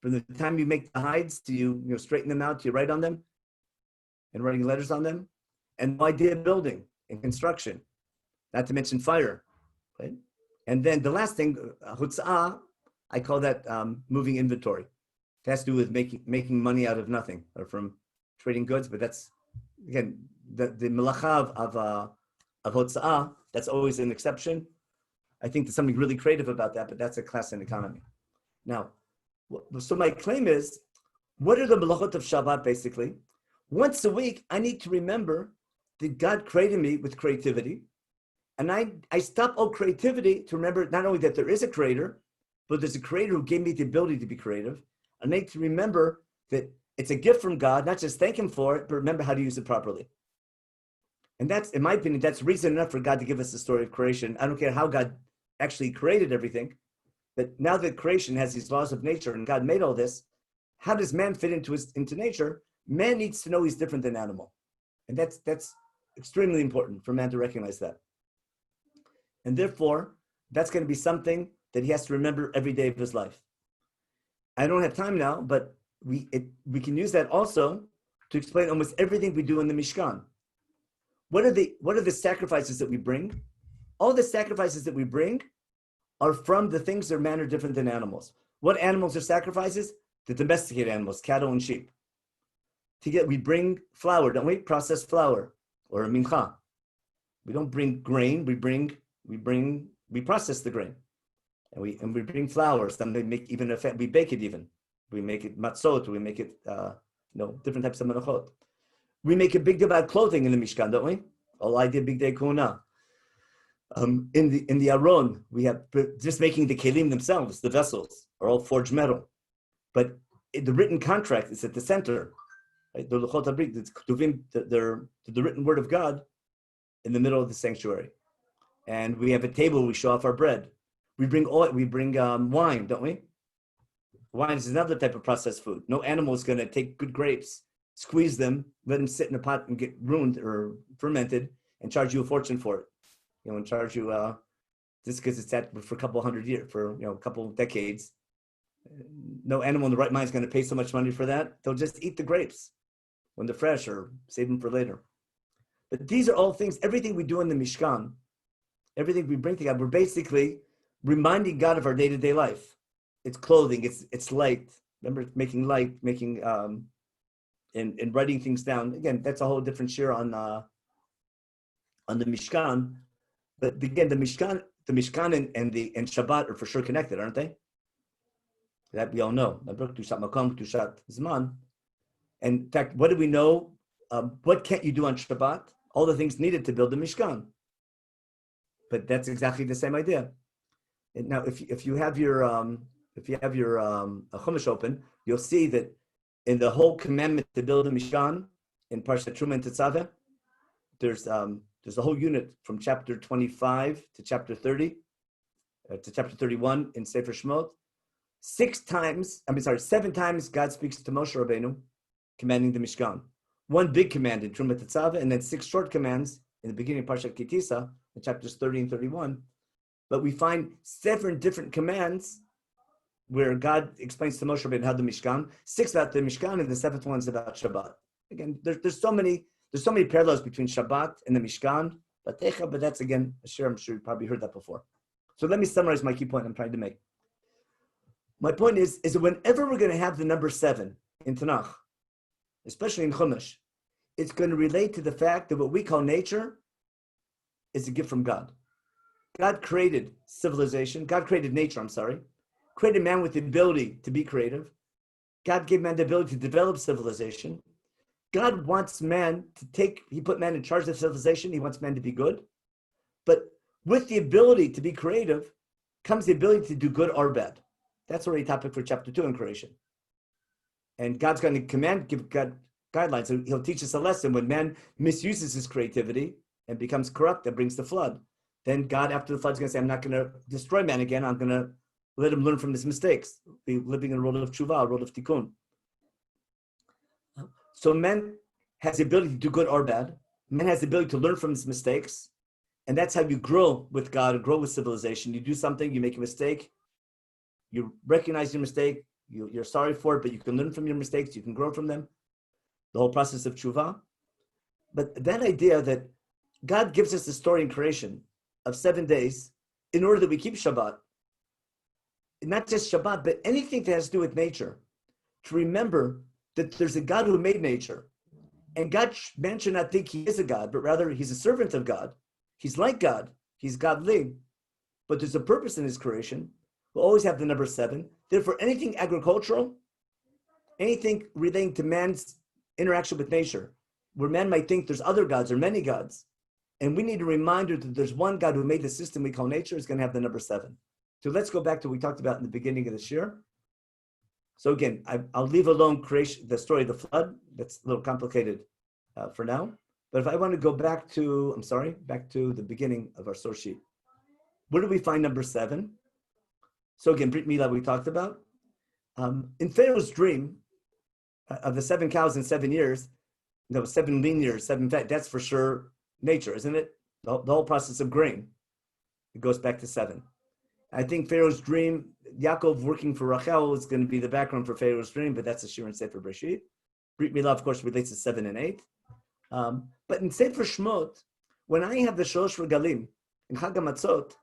From the time you make the hides to you straighten them out, to you write on them, and writing letters on them, and the idea of building and construction, not to mention fire, right? And then the last thing, hutzah, I call that moving inventory. It has to do with making money out of nothing or from trading goods, but that's again the melacha of hotzah. That's always an exception. I think there's something really creative about that, but that's a class in economy. Now, so my claim is, what are the melachot of Shabbat basically? Once a week, I need to remember that God created me with creativity, and I stop all creativity to remember not only that there is a creator, but there's a creator who gave me the ability to be creative. I need to remember that it's a gift from God, not just thank him for it, but remember how to use it properly. And that's, in my opinion, that's reason enough for God to give us the story of creation. I don't care how God actually created everything, but now that creation has these laws of nature and God made all this, how does man fit into nature? Man needs to know he's different than animal. And that's extremely important for man to recognize that. And therefore, that's going to be something that he has to remember every day of his life. I don't have time now, but we can use that also to explain almost everything we do in the Mishkan. What are the sacrifices that we bring? All the sacrifices that we bring are from the things that are man are different than animals. What animals are sacrifices? The domesticated animals, cattle and sheep. We bring flour, don't we? Processed flour or a mincha. We don't bring grain. We process the grain, and we bring flour. Some they make even we bake it even. We make it matzot. We make it different types of menachot. We make a big deal about clothing in the Mishkan, don't we? All I did big day kuna. In the Aron, we have just making the kelim themselves, the vessels, are all forged metal. But the written contract is at the center. Right? The Luchot HaBrit, the written word of God in the middle of the sanctuary. And we have a table, we show off our bread. We bring wine, don't we? Wine is another type of processed food. No animal is going to take good grapes, squeeze them, let them sit in a pot and get ruined or fermented, and charge you a fortune for it. And charge you just because it's sat for a couple hundred years, for a couple of decades. No animal in the right mind is going to pay so much money for that. They'll just eat the grapes when they're fresh or save them for later. But these are all things, everything we do in the Mishkan, everything we bring to God, we're basically reminding God of our day-to-day life. It's clothing, it's light. Remember, making light, and writing things down. Again, that's a whole different share on the Mishkan. But again, the Mishkan and Shabbat are for sure connected, aren't they? That we all know. And in fact, what do we know? What can't you do on Shabbat? All the things needed to build the Mishkan. But that's exactly the same idea. And now, if you have your Chumash open, you'll see that in the whole commandment to build a Mishkan in Parshat Truma and Tetzaveh, there's a whole unit from chapter 25 to chapter 30 to chapter 31 in Sefer Shemot. 7 times God speaks to Moshe Rabbeinu, commanding the Mishkan. One big command in Truma Tetzaveh, and then 6 short commands in the beginning of Parshat Kitisa, in chapters 30 and 31. But we find 7 different commands where God explains to Moshe Rabbeinu how the Mishkan, 6 about the Mishkan, and the 7th one's about Shabbat. Again, there's so many parallels between Shabbat and the Mishkan, but that's again, I'm sure you probably heard that before. So let me summarize my key point I'm trying to make. My point is that whenever we're going to have the number 7 in Tanakh, especially in Chumash, it's going to relate to the fact that what we call nature is a gift from God. God created civilization. God created nature, created man with the ability to be creative. God gave man the ability to develop civilization. God wants man he put man in charge of civilization. He wants man to be good. But with the ability to be creative comes the ability to do good or bad. That's already a topic for chapter 2 in creation. And God's going to give God guidelines. So he'll teach us a lesson when man misuses his creativity and becomes corrupt, that brings the flood. Then God, after the flood, is going to say, I'm not going to destroy man again. I'm going to let him learn from his mistakes, be living in a world of tshuva, a world of tikkun. So man has the ability to do good or bad. Man has the ability to learn from his mistakes. And that's how you grow with God and grow with civilization. You do something, you make a mistake, you recognize your mistake, you're sorry for it, but you can learn from your mistakes, you can grow from them. The whole process of tshuva. But that idea that God gives us the story in creation of 7 days in order that we keep Shabbat, not just Shabbat, but anything that has to do with nature, to remember that there's a God who made nature. And man should not think he is a God, but rather he's a servant of God. He's like God. He's godly. But there's a purpose in his creation. We'll always have the number 7. Therefore, anything agricultural, anything relating to man's interaction with nature, where man might think there's other gods or many gods, and we need a reminder that there's one God who made the system we call nature, is going to have the number 7. So let's go back to what we talked about in the beginning of this year. So again, I'll leave alone creation, the story of the flood. That's a little complicated for now. But if I want to go back to the beginning of our source sheet. Where do we find number 7? So again, Brit Milah we talked about. In Pharaoh's dream of the 7 cows in 7 years, 7 lean years, 7 fat, that's for sure nature, isn't it? The whole process of grain, it goes back to 7. I think Pharaoh's dream, Yaakov working for Rachel is going to be the background for Pharaoh's dream, but that's a shir in Sefer Bereshit. Brit Milah, of course, relates to 7 and 8. But in Sefer Shmot, when I have the Shalosh Regalim in Chag HaMatzot,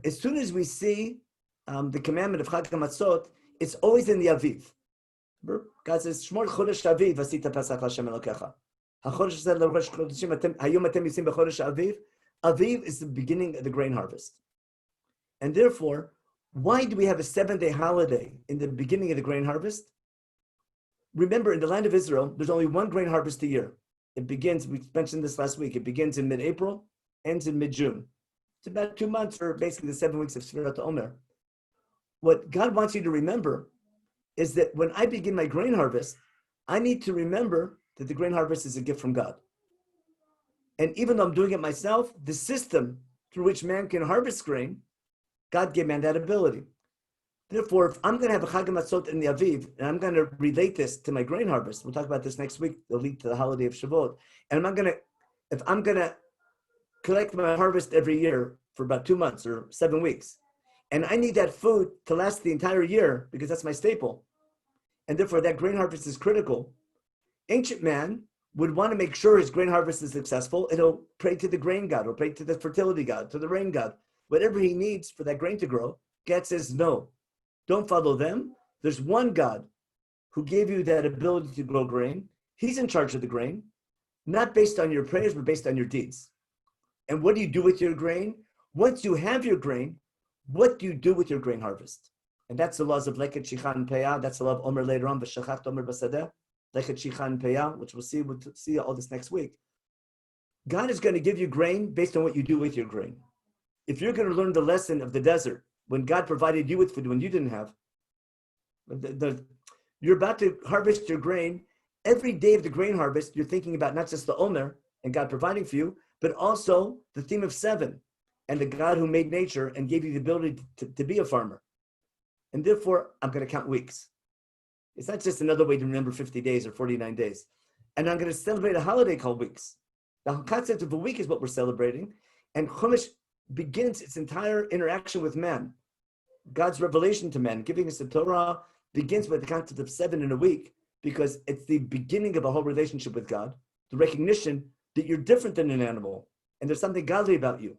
as soon as we see the commandment of Chag HaMatzot, it's always in the Aviv. God says, Shmor Chodesh Aviv, Asita Pesach Hashem Elokecha. HaChodesh Zeh L'Rosh Chodeshim, Hayom Atem Yisim B'Chodesh Aviv. Aviv is the beginning of the grain harvest. And therefore, why do we have a 7-day holiday in the beginning of the grain harvest? Remember, in the land of Israel, there's only one grain harvest a year. It begins, we mentioned this last week, it begins in mid-April, ends in mid-June. It's about 2 months, or basically the 7 weeks of Sfirat Omer. What God wants you to remember is that when I begin my grain harvest, I need to remember that the grain harvest is a gift from God. And even though I'm doing it myself, the system through which man can harvest grain, God gave man that ability. Therefore, if I'm going to have a Chag HaMatzot in the Aviv, and I'm going to relate this to my grain harvest, we'll talk about this next week, it'll lead to the holiday of Shavuot, and if I'm going to collect my harvest every year for about 2 months or 7 weeks, and I need that food to last the entire year because that's my staple, and therefore that grain harvest is critical, ancient man would want to make sure his grain harvest is successful, and he'll pray to the grain god, or pray to the fertility god, to the rain god, whatever he needs for that grain to grow. God says, no, don't follow them. There's one God who gave you that ability to grow grain. He's in charge of the grain, not based on your prayers, but based on your deeds. And what do you do with your grain? Once you have your grain, what do you do with your grain harvest? And that's the laws of Leket Shicha and Peyah. That's the law of Omer later on, V'shachat Omer Basadeh, Leket Shicha and Peyah, which we'll see all this next week. God is going to give you grain based on what you do with your grain. If you're going to learn the lesson of the desert, when God provided you with food when you didn't have, you're about to harvest your grain. Every day of the grain harvest, you're thinking about not just the Omer and God providing for you, but also the theme of 7 and the God who made nature and gave you the ability to be a farmer. And therefore, I'm going to count weeks. It's not just another way to remember 50 days or 49 days. And I'm going to celebrate a holiday called weeks. The concept of a week is what we're celebrating. And Chumash begins its entire interaction with man. God's revelation to man, giving us the Torah, begins with the concept of 7 in a week, because it's the beginning of a whole relationship with God, the recognition that you're different than an animal, and there's something godly about you.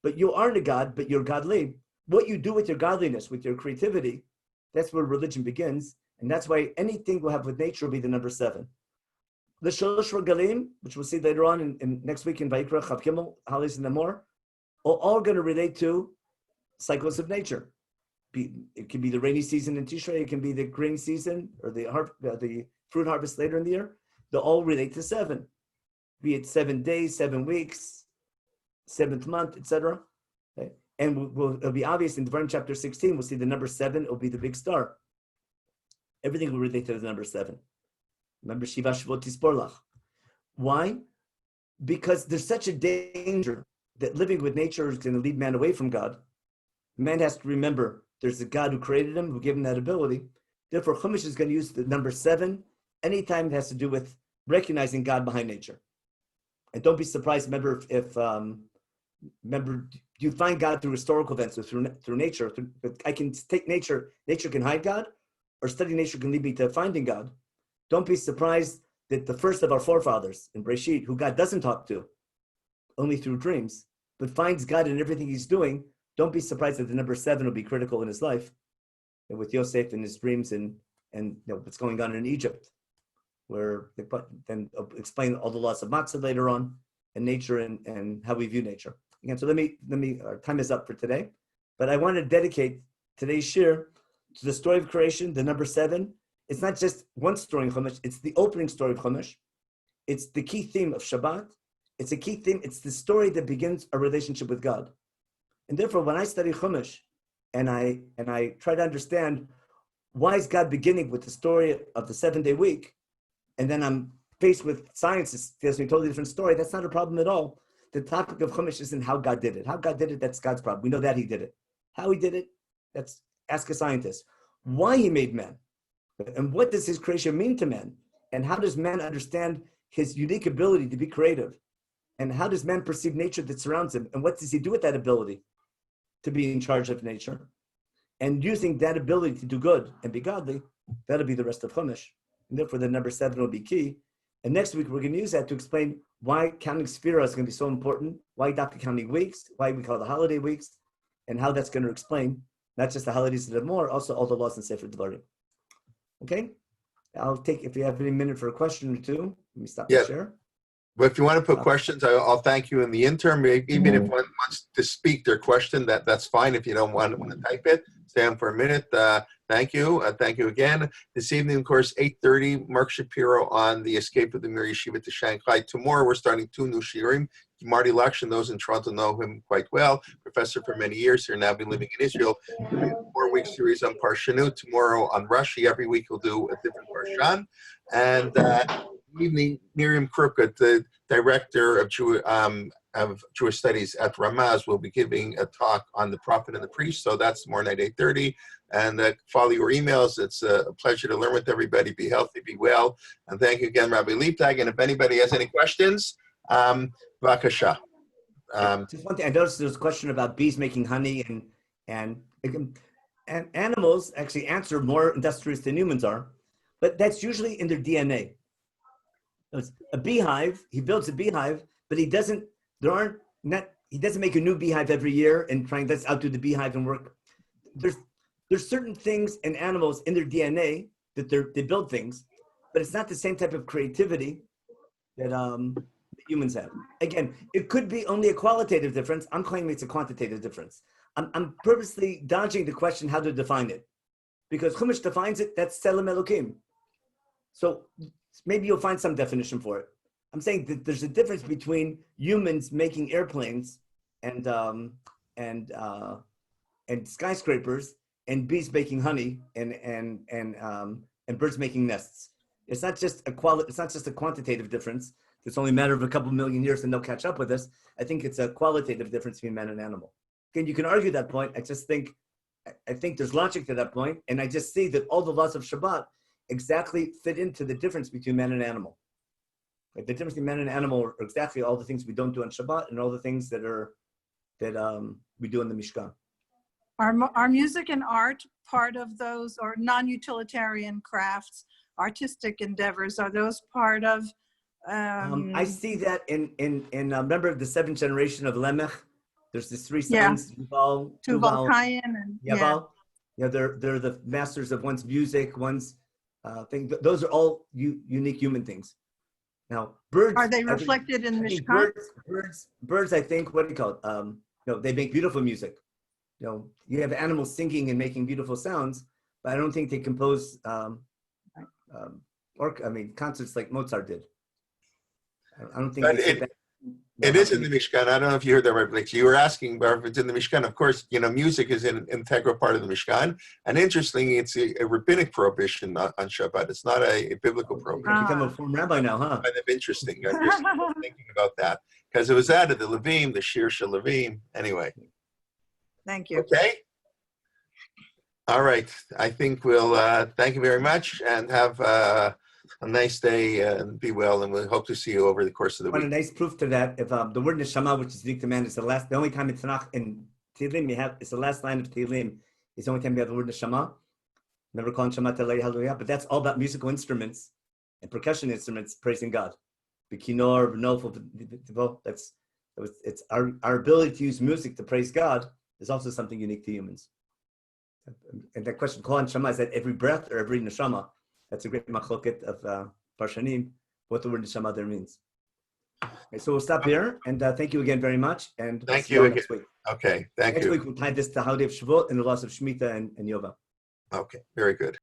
But you aren't a God, but you're godly. What you do with your godliness, with your creativity, that's where religion begins, and that's why anything we'll have with nature will be the number 7. The Shalosh Regalim, which we'll see later on in next week in Vayikra, Chav Gimel, Halis and Namor, are all going to relate to cycles of nature. It can be the rainy season in Tishrei, it can be the grain season, or the fruit harvest later in the year. They all relate to 7, be it 7 days, 7 weeks, 7th month, etc. Okay? And it'll be obvious in Devarim chapter 16, we'll see the number 7, it'll be the big star. Everything will relate to the number 7. Remember, Shiva Shvot Tisporlach. Why? Because there's such a danger that living with nature is going to lead man away from God. Man has to remember there's a God who created him, who gave him that ability. Therefore, Chumash is going to use the number 7 anytime it has to do with recognizing God behind nature. And don't be surprised, remember, remember, you find God through historical events or through nature. I can take nature can hide God, or study nature can lead me to finding God. Don't be surprised that the first of our forefathers in Bereshit, who God doesn't talk to, only through dreams, but finds God in everything he's doing, don't be surprised that the number 7 will be critical in his life, and with Yosef and his dreams and what's going on in Egypt, where they then explain all the laws of matzah later on, and nature and how we view nature. Again, so let me. Our time is up for today, but I want to dedicate today's shir to the story of creation, the number 7. It's not just one story in Chumash; it's the opening story of Chumash. It's the key theme of Shabbat. It's a key theme. It's the story that begins our relationship with God. And therefore, when I study Chumash, and I try to understand why is God beginning with the story of the 7-day week, and then I'm faced with science that tells me a totally different story, that's not a problem at all. The topic of Chumash isn't how God did it. How God did it, that's God's problem. We know that he did it. How he did it, that's ask a scientist. Why he made man, and what does his creation mean to man, and how does man understand his unique ability to be creative, and how does man perceive nature that surrounds him, and what does he do with that ability? to be in charge of nature. And using that ability to do good and be godly, that'll be the rest of Chumash. And therefore, the number 7 will be key. And next week, we're going to use that to explain why counting Sphira is going to be so important, why Dr. counting weeks, why we call the holiday weeks, and how that's going to explain not just the holidays that are more, also all the laws in Sefer Devarim. Okay? I'll take, if you have any minute for a question or two, let me stop the share. But if you want to put questions, I'll thank you in the interim. Even if one wants to speak their question, that's fine. If you don't want to type it, stay on for a minute. Thank you. Thank you again. This evening, of course, 8:30, Mark Shapiro on the escape of the Mir Yeshiva to Shanghai. Tomorrow, we're starting 2 new shiurim. Marty Lakshin, those in Toronto know him quite well. Professor for many years here, now been living in Israel. 4-week series on Parshanu. Tomorrow on Rashi. Every week he'll do a different Parshan. And evening, Miriam Krupka, the director of Jewish Studies at Ramaz, will be giving a talk on the prophet and the priest. So that's tomorrow night, 8:30. And follow your emails. It's a pleasure to learn with everybody. Be healthy, be well. And thank you again, Rabbi Leibtag. And if anybody has any questions, Vakasha. Just one thing, I noticed there's a question about bees making honey, and animals actually answer more industrious than humans are, but that's usually in their DNA. It's a beehive, he builds a beehive, but he doesn't make a new beehive every year and let's outdo the beehive and work. There's certain things in animals in their DNA that they build things, but it's not the same type of creativity that humans have. Again, it could be only a qualitative difference. I'm claiming it's a quantitative difference. I'm purposely dodging the question how to define it, because Chumash defines it. That's Tselem Elokim. So maybe you'll find some definition for it. I'm saying that there's a difference between humans making airplanes and skyscrapers, and bees making honey, and birds making nests. It's not just a quantitative difference. It's only a matter of a couple million years and they'll catch up with us. I think it's a qualitative difference between man and animal. Again, you can argue that point. I think there's logic to that point, and I just see that all the laws of Shabbat exactly fit into the difference between man and animal. Like the difference between man and animal are exactly all the things we don't do on Shabbat and all the things that we do in the Mishkan. Are music and art part of those, or non-utilitarian crafts, artistic endeavors? Are those part of? I see that in remember the 7th generation of Lemech. There's these 3 sons, Tuval, Cain, and Yaval. Yeah, they're the masters of one's music, one's thing. Those are all unique human things. Now, birds. Are they reflected in the Mishkan? Birds. I think, what do you call it? They make beautiful music. You have animals singing and making beautiful sounds, but I don't think they compose concerts like Mozart did. I don't think. It is in the Mishkan. I don't know if you heard that right, Blake. You were asking if it's in the Mishkan. Of course, music is an integral part of the Mishkan. And interestingly, it's a rabbinic prohibition on Shabbat. It's not a biblical prohibition. You become a former rabbi now, huh? Kind of interesting. I'm just thinking about that because it was added, the Levim, the Shir Shel Levim. Anyway. Thank you. Okay. All right. I think we'll thank you very much and have a nice day and be well. And we hope to see you over the course of the week. A nice proof to that. If the word neshama, which is unique to man, is the only time in Tanakh in Tehillim it's the last line of Tehillim. It's the only time you have the word neshama. Never call neshama telei hallelujah. But that's all about musical instruments and percussion instruments praising God. The kinor, nofel, it's our ability to use music to praise God is also something unique to humans. And that question, kol neshama, is that every breath or every neshama? That's a great machloket of Parshanim, what the word neshama there means. Okay, so we'll stop here, and thank you again very much, and we'll see you all next week. Okay, thank you. Next week we'll tie this to holiday of Shavuot and the loss of Shemitah and Yova. Okay, very good.